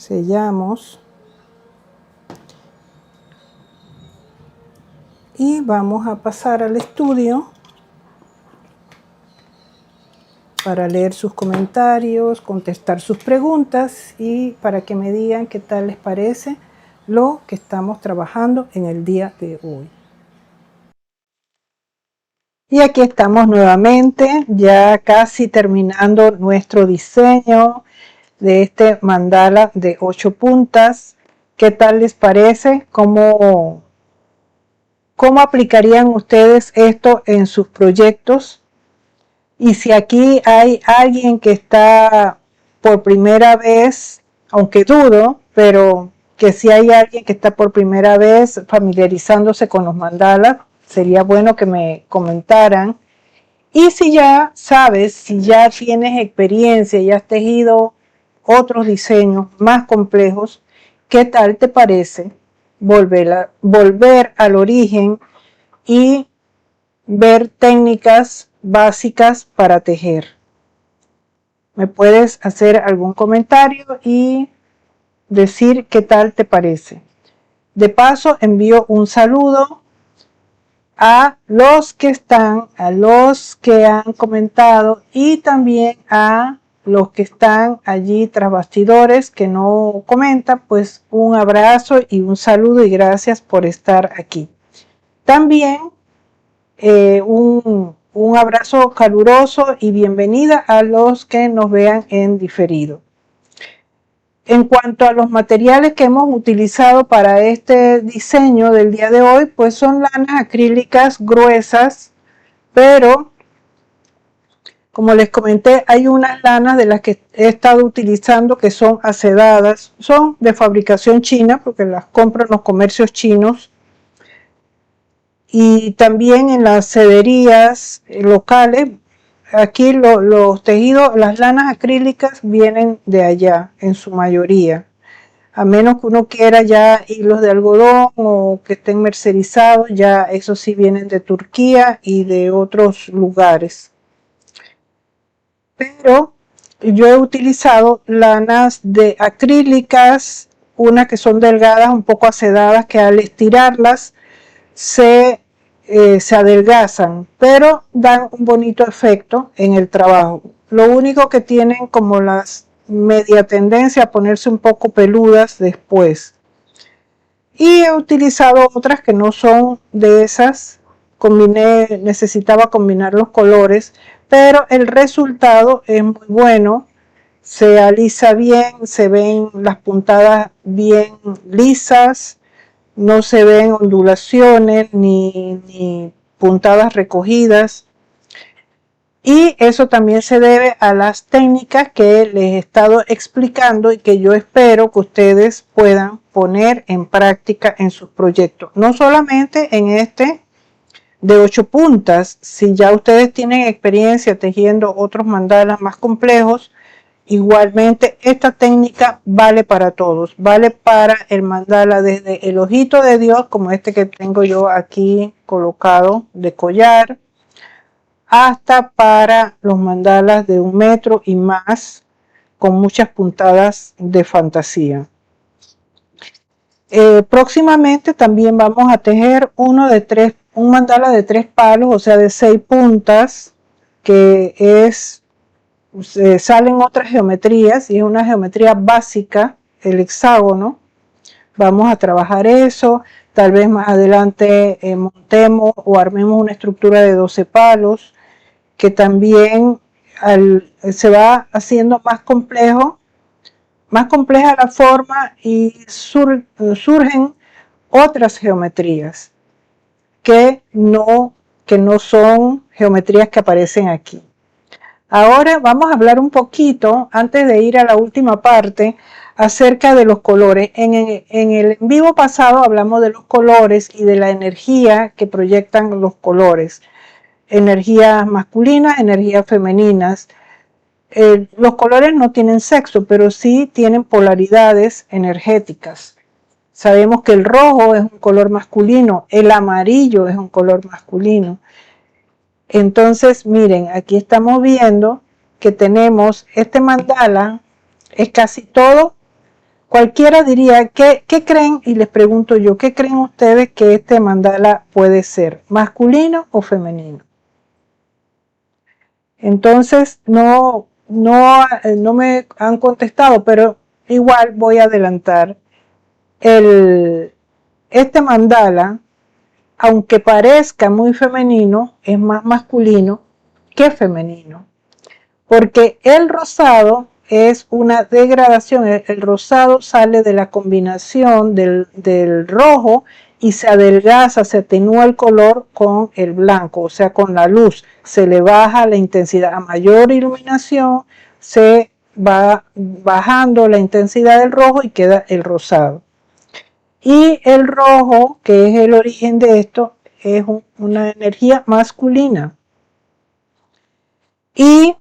sellamos y vamos a pasar al estudio para leer sus comentarios, contestar sus preguntas y para que me digan qué tal les parece lo que estamos trabajando en el día de hoy. Y aquí estamos nuevamente, ya casi terminando nuestro diseño de este mandala de 8 puntas. ¿Qué tal les parece? ¿Cómo aplicarían ustedes esto en sus proyectos? Y si aquí hay alguien que está por primera vez, aunque dudo, pero que si hay alguien que está por primera vez familiarizándose con los mandalas, sería bueno que me comentaran. Y si ya sabes, si ya tienes experiencia y has tejido otros diseños más complejos, ¿qué tal te parece volver al origen y ver técnicas básicas para tejer? Me puedes hacer algún comentario y decir qué tal te parece. De paso, envío un saludo a los que han comentado y también a los que están allí tras bastidores que no comentan, pues un abrazo y un saludo y gracias por estar aquí. También un abrazo caluroso y bienvenida a los que nos vean en diferido. En cuanto a los materiales que hemos utilizado para este diseño del día de hoy, pues son lanas acrílicas gruesas, pero como les comenté, hay unas lanas de las que he estado utilizando que son asedadas, son de fabricación china porque las compro en los comercios chinos y también en las sederías locales. Aquí los tejidos, las lanas acrílicas vienen de allá en su mayoría, a menos que uno quiera ya hilos de algodón o que estén mercerizados, ya esos sí vienen de Turquía y de otros lugares. Pero yo he utilizado lanas de acrílicas, unas que son delgadas, un poco asedadas, que al estirarlas se adelgazan, pero dan un bonito efecto en el trabajo. Lo único que tienen como las media tendencia a ponerse un poco peludas después. Y he utilizado otras que no son de esas. Necesitaba combinar los colores, pero el resultado es muy bueno. Se alisa bien, se ven las puntadas bien lisas, no se ven ondulaciones ni puntadas recogidas. Y eso también se debe a las técnicas que les he estado explicando y que yo espero que ustedes puedan poner en práctica en sus proyectos. No solamente en este de 8 puntas, si ya ustedes tienen experiencia tejiendo otros mandalas más complejos, igualmente esta técnica vale para todos, vale para el mandala desde el ojito de Dios, como este que tengo yo aquí colocado de collar, hasta para los mandalas de 1 metro y más, con muchas puntadas de fantasía. Próximamente también vamos a tejer un mandala de 3 palos, o sea de 6 puntas, que salen otras geometrías y es una geometría básica, el hexágono. Vamos a trabajar eso, tal vez más adelante montemos o armemos una estructura de 12 palos, que también se va haciendo más compleja la forma y surgen otras geometrías que no son geometrías que aparecen aquí. Ahora vamos a hablar un poquito, antes de ir a la última parte, acerca de los colores. En el en vivo pasado hablamos de los colores y de la energía que proyectan los colores. Energías masculinas, energías femeninas. Los colores no tienen sexo, pero sí tienen polaridades energéticas. Sabemos que el rojo es un color masculino, el amarillo es un color masculino. Entonces, miren, aquí estamos viendo que tenemos este mandala, es casi todo cualquiera diría, ¿qué creen? Y les pregunto yo, ¿qué creen ustedes que este mandala puede ser? ¿Masculino o femenino? Entonces, no me han contestado, pero igual voy a adelantar. Este mandala, aunque parezca muy femenino, es más masculino que femenino. Porque el rosado es una degradación. El rosado sale de la combinación del rojo y se adelgaza, se atenúa el color con el blanco, o sea, con la luz. Se le baja la intensidad. A mayor iluminación se va bajando la intensidad del rojo y queda el rosado. Y el rojo, que es el origen de esto, es una energía masculina. Y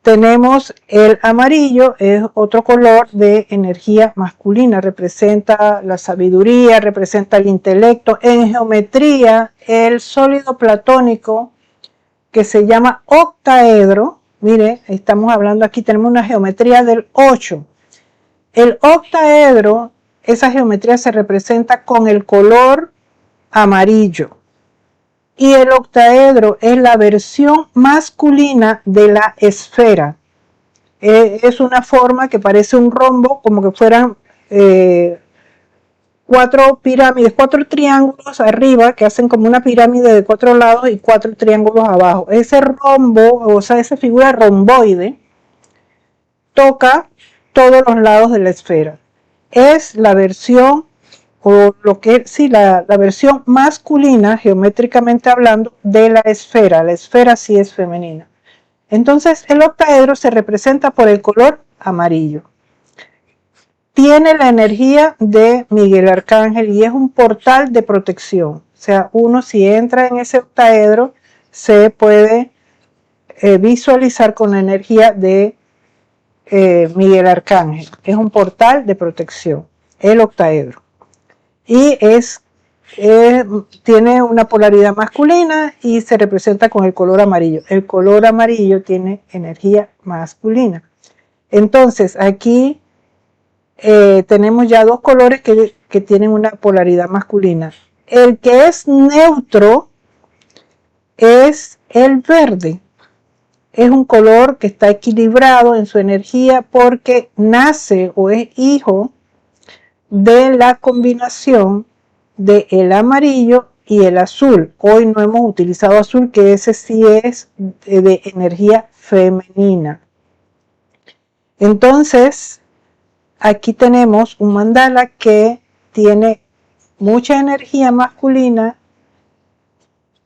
tenemos el amarillo, es otro color de energía masculina, representa la sabiduría, representa el intelecto. En geometría, el sólido platónico que se llama octaedro, mire, estamos hablando aquí, tenemos una geometría del 8. El octaedro, esa geometría se representa con el color amarillo. Y el octaedro es la versión masculina de la esfera. Es una forma que parece un rombo, como que fueran 4 pirámides, 4 triángulos arriba, que hacen como una pirámide de 4 lados y 4 triángulos abajo. Ese rombo, o sea, esa figura romboide, toca todos los lados de la esfera. Es la versión, o lo que sí, la versión masculina, geométricamente hablando, de la esfera. La esfera sí es femenina. Entonces el octaedro se representa por el color amarillo. Tiene la energía de Miguel Arcángel y es un portal de protección. O sea, uno si entra en ese octaedro se puede visualizar con la energía de Miguel Arcángel. Es un portal de protección, el octaedro. Y tiene una polaridad masculina y se representa con el color amarillo. El color amarillo tiene energía masculina. Entonces aquí tenemos ya dos colores que tienen una polaridad masculina. El que es neutro es el verde. Es un color que está equilibrado en su energía porque nace o es hijo de la combinación del amarillo y el azul. Hoy no hemos utilizado azul, que ese sí es de energía femenina. Entonces, aquí tenemos un mandala que tiene mucha energía masculina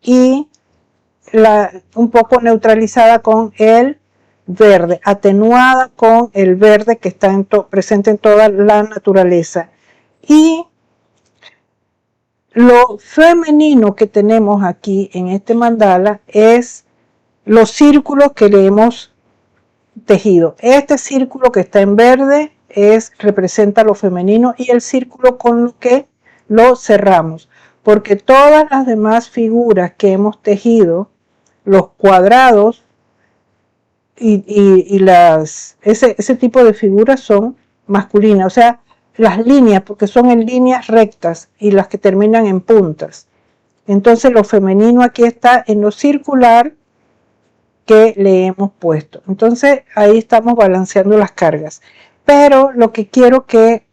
y un poco neutralizada con el verde, atenuada con el verde que está presente en toda la naturaleza. Y lo femenino que tenemos aquí en este mandala es los círculos que le hemos tejido. Este círculo que está en verde representa lo femenino y el círculo con lo que lo cerramos, porque todas las demás figuras que hemos tejido, los cuadrados y ese tipo de figuras son masculinas, o sea, las líneas, porque son en líneas rectas y las que terminan en puntas. Entonces lo femenino aquí está en lo circular que le hemos puesto. Entonces ahí estamos balanceando las cargas. Pero lo que quiero que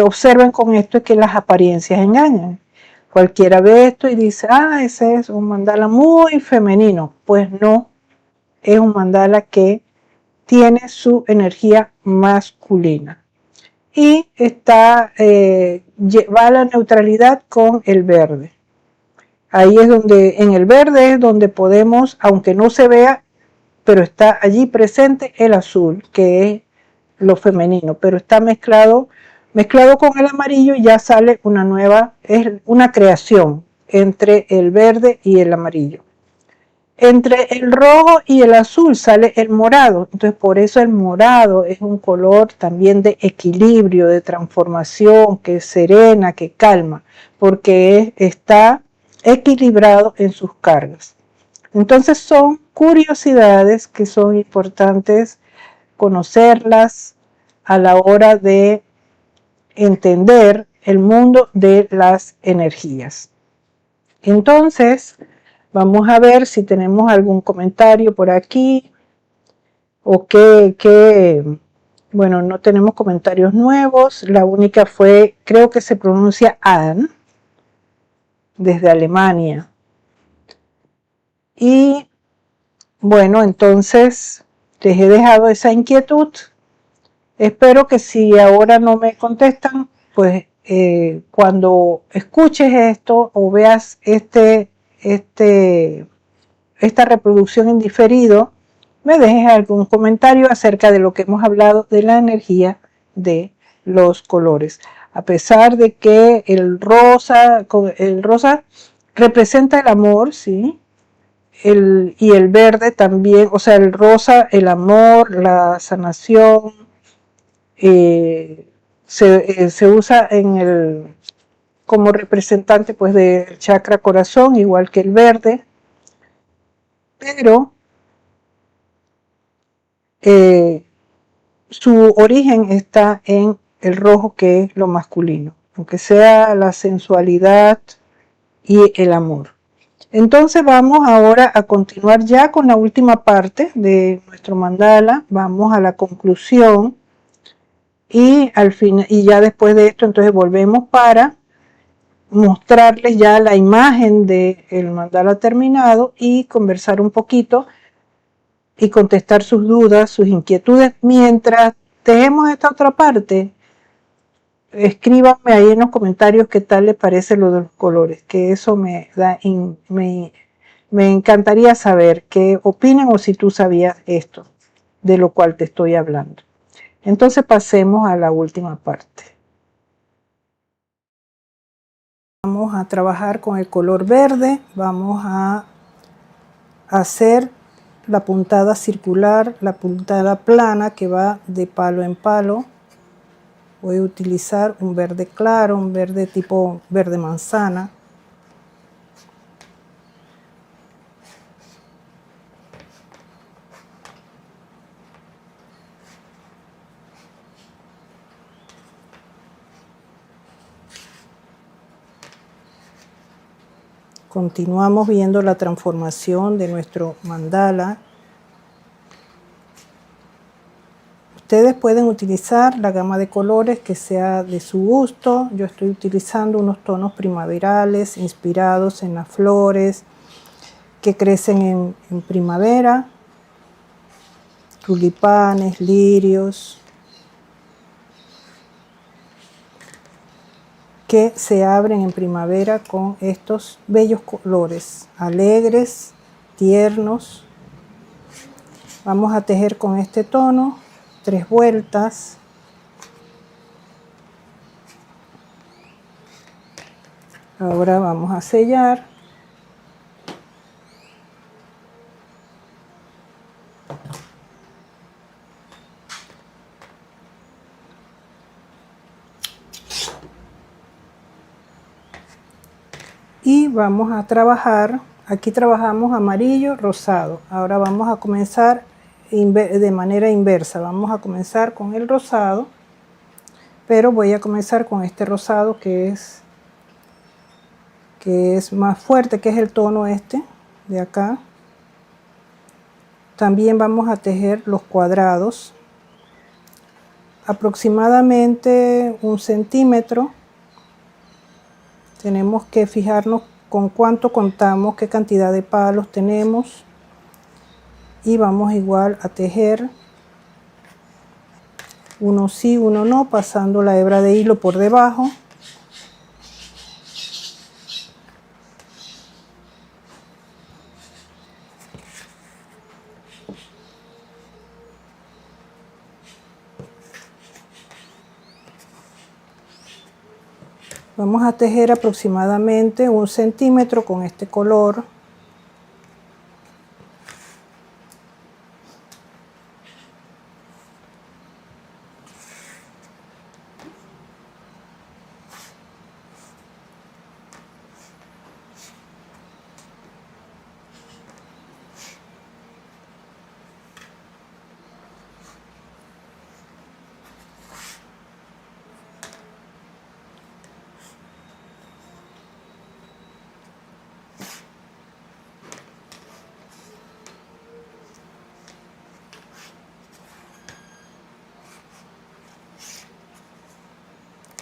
observen con esto es que las apariencias engañan. Cualquiera ve esto y dice, ese es un mandala muy femenino. Pues no, es un mandala que tiene su energía masculina. Y va a la neutralidad con el verde. Ahí es donde, en el verde es donde podemos, aunque no se vea, pero está allí presente el azul, que es lo femenino, pero está mezclado con el amarillo y ya sale es una creación entre el verde y el amarillo. Entre el rojo y el azul sale el morado, entonces por eso el morado es un color también de equilibrio, de transformación, que serena, que calma, porque está equilibrado en sus cargas. Entonces son curiosidades que son importantes conocerlas a la hora de entender el mundo de las energías. Entonces, vamos a ver si tenemos algún comentario por aquí o bueno, no tenemos comentarios nuevos. La única fue, creo que se pronuncia Anne, desde Alemania. Y bueno, entonces les he dejado esa inquietud. Espero que si ahora no me contestan, pues cuando escuches esto o veas esta reproducción en diferido, me dejes algún comentario acerca de lo que hemos hablado de la energía de los colores. A pesar de que el rosa representa el amor, ¿sí? Y el verde también, o sea, el rosa, el amor, la sanación, se usa como representante pues del chakra corazón, igual que el verde, pero su origen está en el rojo, que es lo masculino, aunque sea la sensualidad y el amor. Entonces vamos ahora a continuar ya con la última parte de nuestro mandala. Vamos a la conclusión y al final, y ya después de esto entonces volvemos para mostrarles ya la imagen del mandala terminado y conversar un poquito y contestar sus dudas, sus inquietudes. Mientras dejemos esta otra parte, escríbanme ahí en los comentarios qué tal les parece lo de los colores, que eso me encantaría saber qué opinan o si tú sabías esto de lo cual te estoy hablando. Entonces pasemos a la última parte. Vamos a trabajar con el color verde, vamos a hacer la puntada circular, la puntada plana que va de palo en palo. Voy a utilizar un verde claro, un verde tipo verde manzana. Continuamos viendo la transformación de nuestro mandala. Ustedes pueden utilizar la gama de colores que sea de su gusto. Yo estoy utilizando unos tonos primaverales inspirados en las flores que crecen en primavera. Tulipanes, lirios, que se abren en primavera con estos bellos colores, alegres, tiernos. Vamos a tejer con este tono 3 vueltas. Ahora vamos a sellar. Y vamos a trabajar, aquí trabajamos amarillo, rosado. Ahora vamos a comenzar de manera inversa. Vamos a comenzar con el rosado, pero voy a comenzar con este rosado que es más fuerte, que es el tono este de acá. También vamos a tejer los cuadrados, aproximadamente 1 centímetro. Tenemos que fijarnos con cuánto contamos, qué cantidad de palos tenemos. Y vamos igual a tejer uno sí, uno no, pasando la hebra de hilo por debajo. Vamos a tejer aproximadamente 1 centímetro con este color.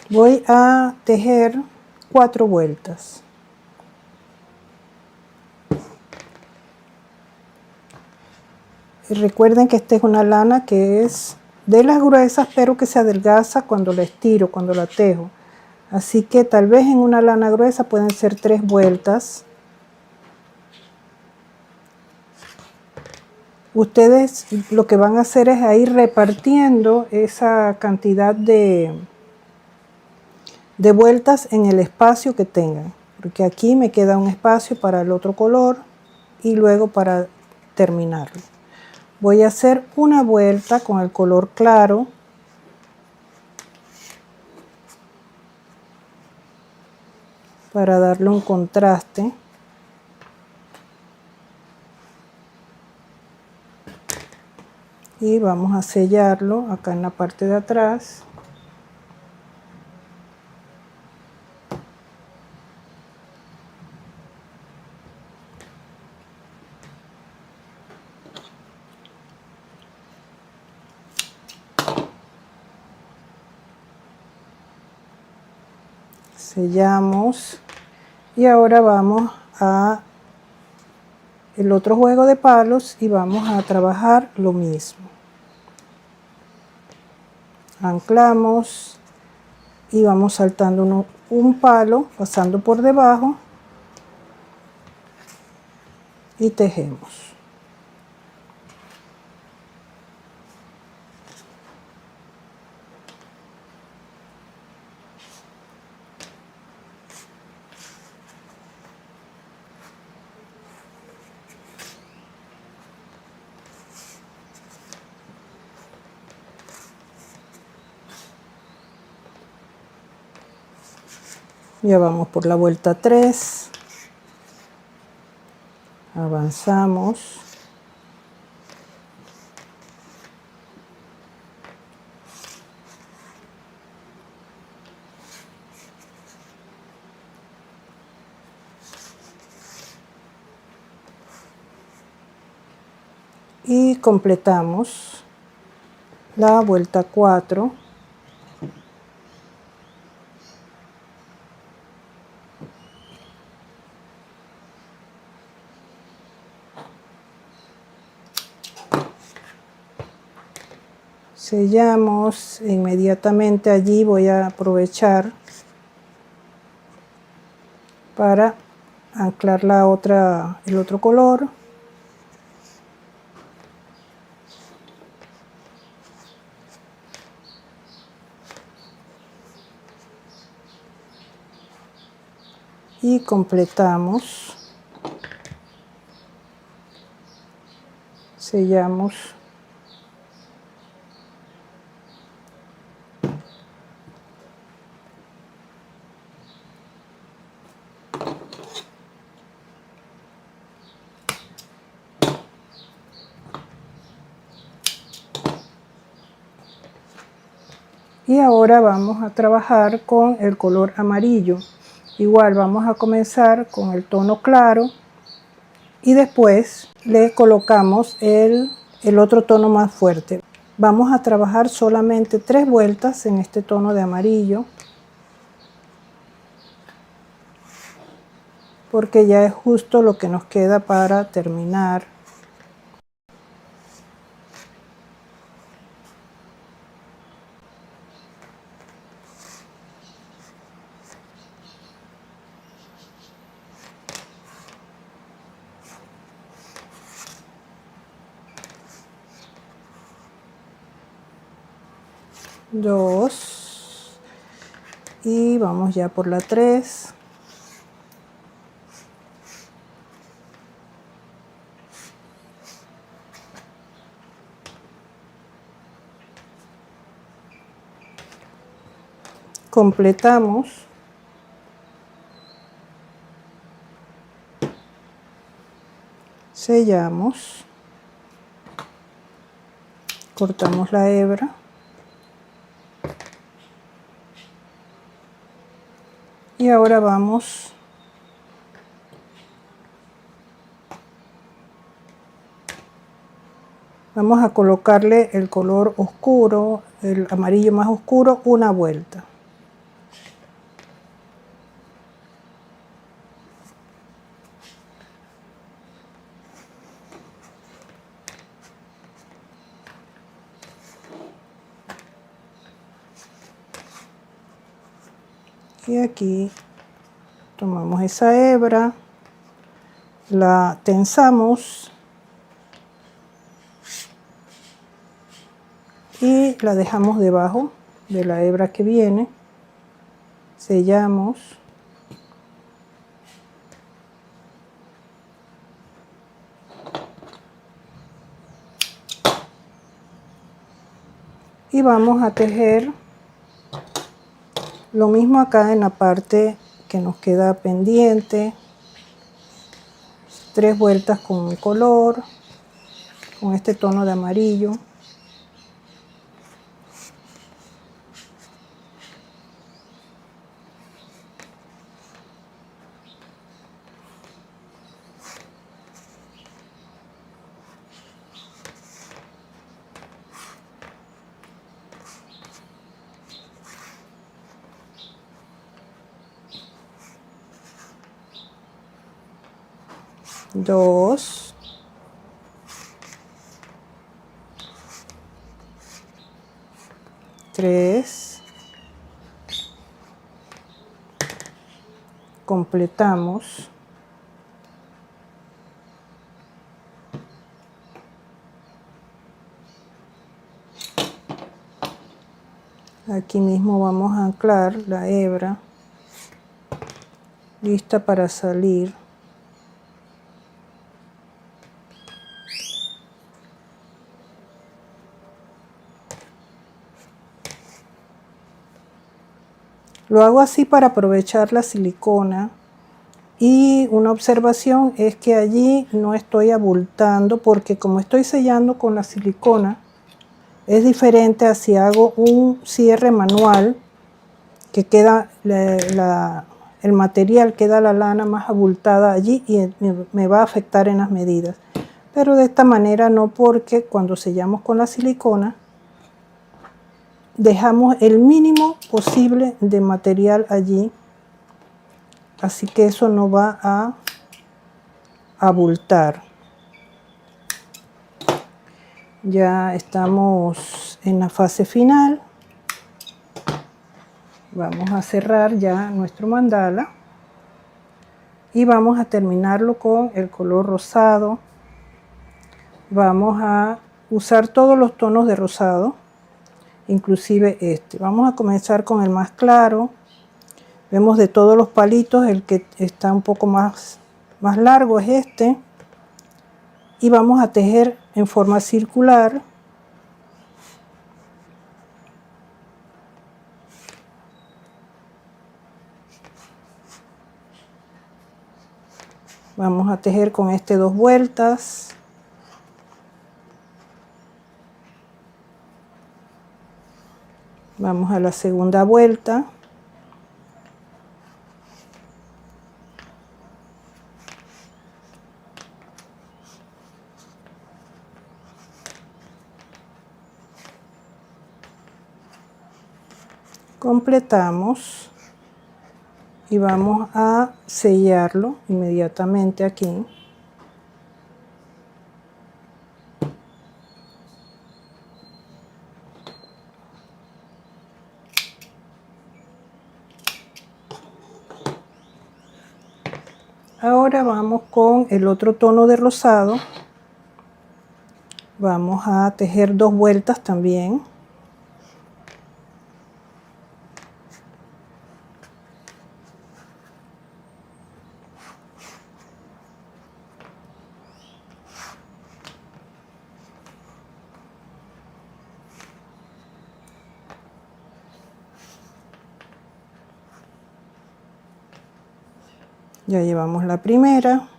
Voy a tejer 4 vueltas. Y recuerden que esta es una lana que es de las gruesas, pero que se adelgaza cuando la estiro, cuando la tejo. Así que tal vez en una lana gruesa pueden ser 3 vueltas. Ustedes lo que van a hacer es ir repartiendo esa cantidad de vueltas en el espacio que tengan, porque aquí me queda un espacio para el otro color y luego para terminarlo. Voy a hacer una vuelta con el color claro, para darle un contraste. Y vamos a sellarlo acá en la parte de atrás. Sellamos y ahora vamos a el otro juego de palos y vamos a trabajar lo mismo. Anclamos y vamos saltando un palo, pasando por debajo y tejemos. Ya vamos por la vuelta 3, avanzamos, y completamos la vuelta 4. Sellamos, inmediatamente allí voy a aprovechar para anclar el otro color. Y completamos, sellamos. Y ahora vamos a trabajar con el color amarillo. Igual vamos a comenzar con el tono claro y después le colocamos el otro tono más fuerte. Vamos a trabajar solamente 3 vueltas en este tono de amarillo, porque ya es justo lo que nos queda para terminar. Dos, y vamos ya por la 3. Completamos, sellamos, cortamos la hebra y ahora vamos a colocarle el color oscuro, el amarillo más oscuro, una vuelta. Y aquí tomamos esa hebra, la tensamos y la dejamos debajo de la hebra que viene. Sellamos. Y vamos a tejer lo mismo acá en la parte que nos queda pendiente. 3 vueltas con un color, con este tono de amarillo. Dos. Tres. Completamos. Aquí mismo vamos a anclar la hebra, lista para salir. Lo hago así para aprovechar la silicona. Y una observación es que allí no estoy abultando, porque como estoy sellando con la silicona, es diferente a si hago un cierre manual, que queda el material, queda la lana más abultada allí y me va a afectar en las medidas. Pero de esta manera no, porque cuando sellamos con la silicona dejamos el mínimo posible de material allí, así que eso no va a abultar. Ya estamos en la fase final. Vamos a cerrar ya nuestro mandala y vamos a terminarlo con el color rosado. Vamos a usar todos los tonos de rosado, inclusive este. Vamos a comenzar con el más claro. Vemos de todos los palitos el que está un poco más largo es este. Y vamos a tejer en forma circular. Vamos a tejer con este 2 vueltas. Vamos a la segunda vuelta. Completamos y vamos a sellarlo inmediatamente aquí. Ahora vamos con el otro tono de rosado. Vamos a tejer 2 vueltas también. Ya llevamos la primera.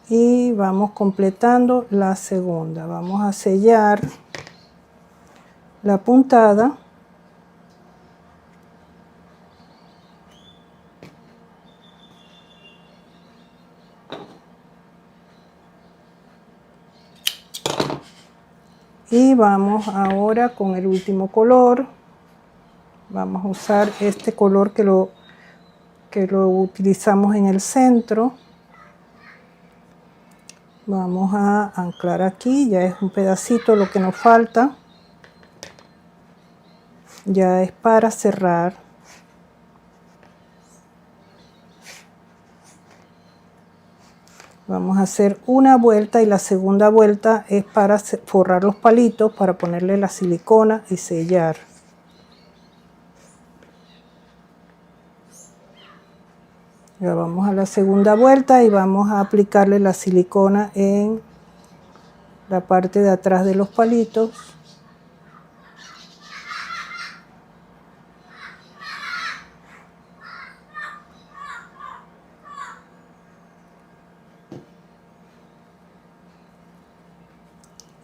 Y vamos completando la segunda. Vamos a sellar la puntada. Y vamos ahora con el último color. Vamos a usar este color que lo utilizamos en el centro. Vamos a anclar aquí, ya es un pedacito lo que nos falta. Ya es para cerrar. Vamos a hacer una vuelta y la segunda vuelta es para forrar los palitos, para ponerle la silicona y sellar. Ya vamos a la segunda vuelta y vamos a aplicarle la silicona en la parte de atrás de los palitos.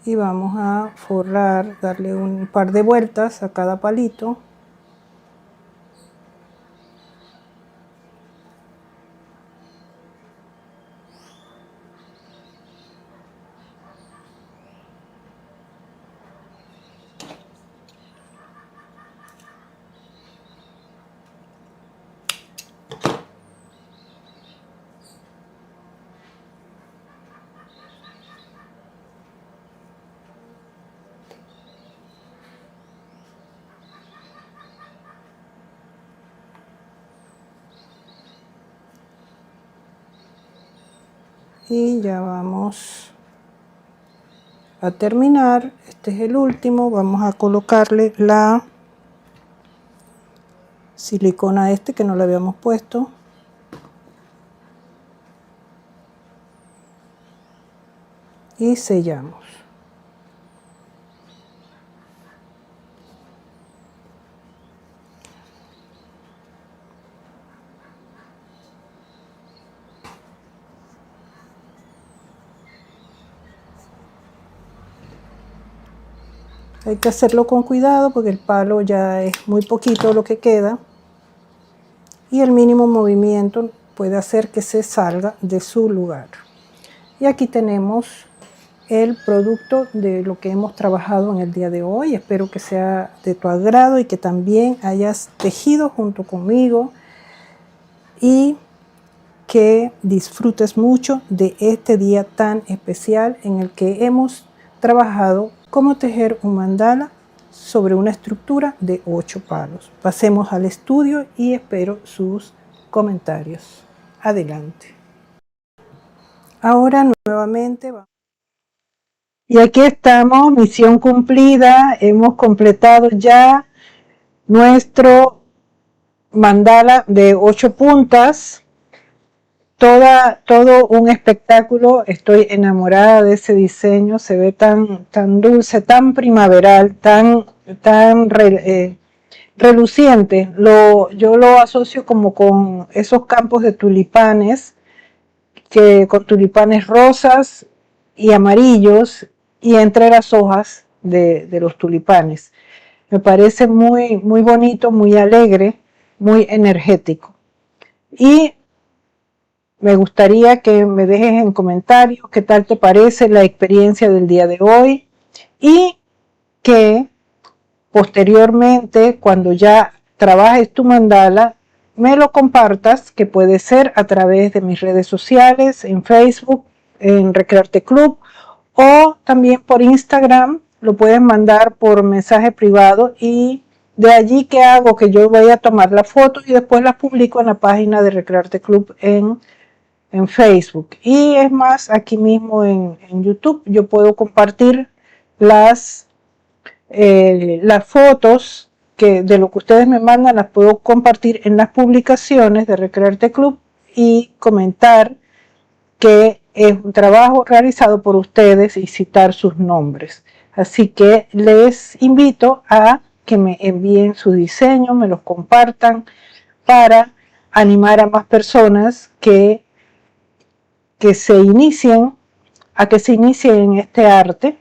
Y vamos a forrar, darle un par de vueltas a cada palito. Y ya vamos a terminar. Este es el último. Vamos a colocarle la silicona que no le habíamos puesto. Y sellamos. Hay que hacerlo con cuidado porque el palo ya es muy poquito lo que queda. Y el mínimo movimiento puede hacer que se salga de su lugar. Y aquí tenemos el producto de lo que hemos trabajado en el día de hoy. Espero que sea de tu agrado y que también hayas tejido junto conmigo y que disfrutes mucho de este día tan especial en el que hemos trabajado cómo tejer un mandala sobre una estructura de 8 palos. Pasemos al estudio y espero sus comentarios. Adelante. Ahora nuevamente vamos. Y aquí estamos, misión cumplida. Hemos completado ya nuestro mandala de 8 puntas. Todo un espectáculo. Estoy enamorada de ese diseño. Se ve tan dulce, tan primaveral, tan reluciente. Yo lo asocio como con esos campos de tulipanes, con tulipanes rosas y amarillos y entre las hojas de los tulipanes. Me parece muy bonito, muy alegre, muy energético. Y me gustaría que me dejes en comentarios qué tal te parece la experiencia del día de hoy y que posteriormente, cuando ya trabajes tu mandala, me lo compartas, que puede ser a través de mis redes sociales, en Facebook, en Recrearte Club, o también por Instagram. Lo puedes mandar por mensaje privado y de allí que hago que yo voy a tomar la foto y después las publico en la página de Recrearte Club en Facebook. Y es más, aquí mismo en YouTube yo puedo compartir las fotos de lo que ustedes me mandan, las puedo compartir en las publicaciones de Recrearte Club y comentar que es un trabajo realizado por ustedes y citar sus nombres. Así que les invito a que me envíen sus diseños, me los compartan para animar a más personas que se inicien en este arte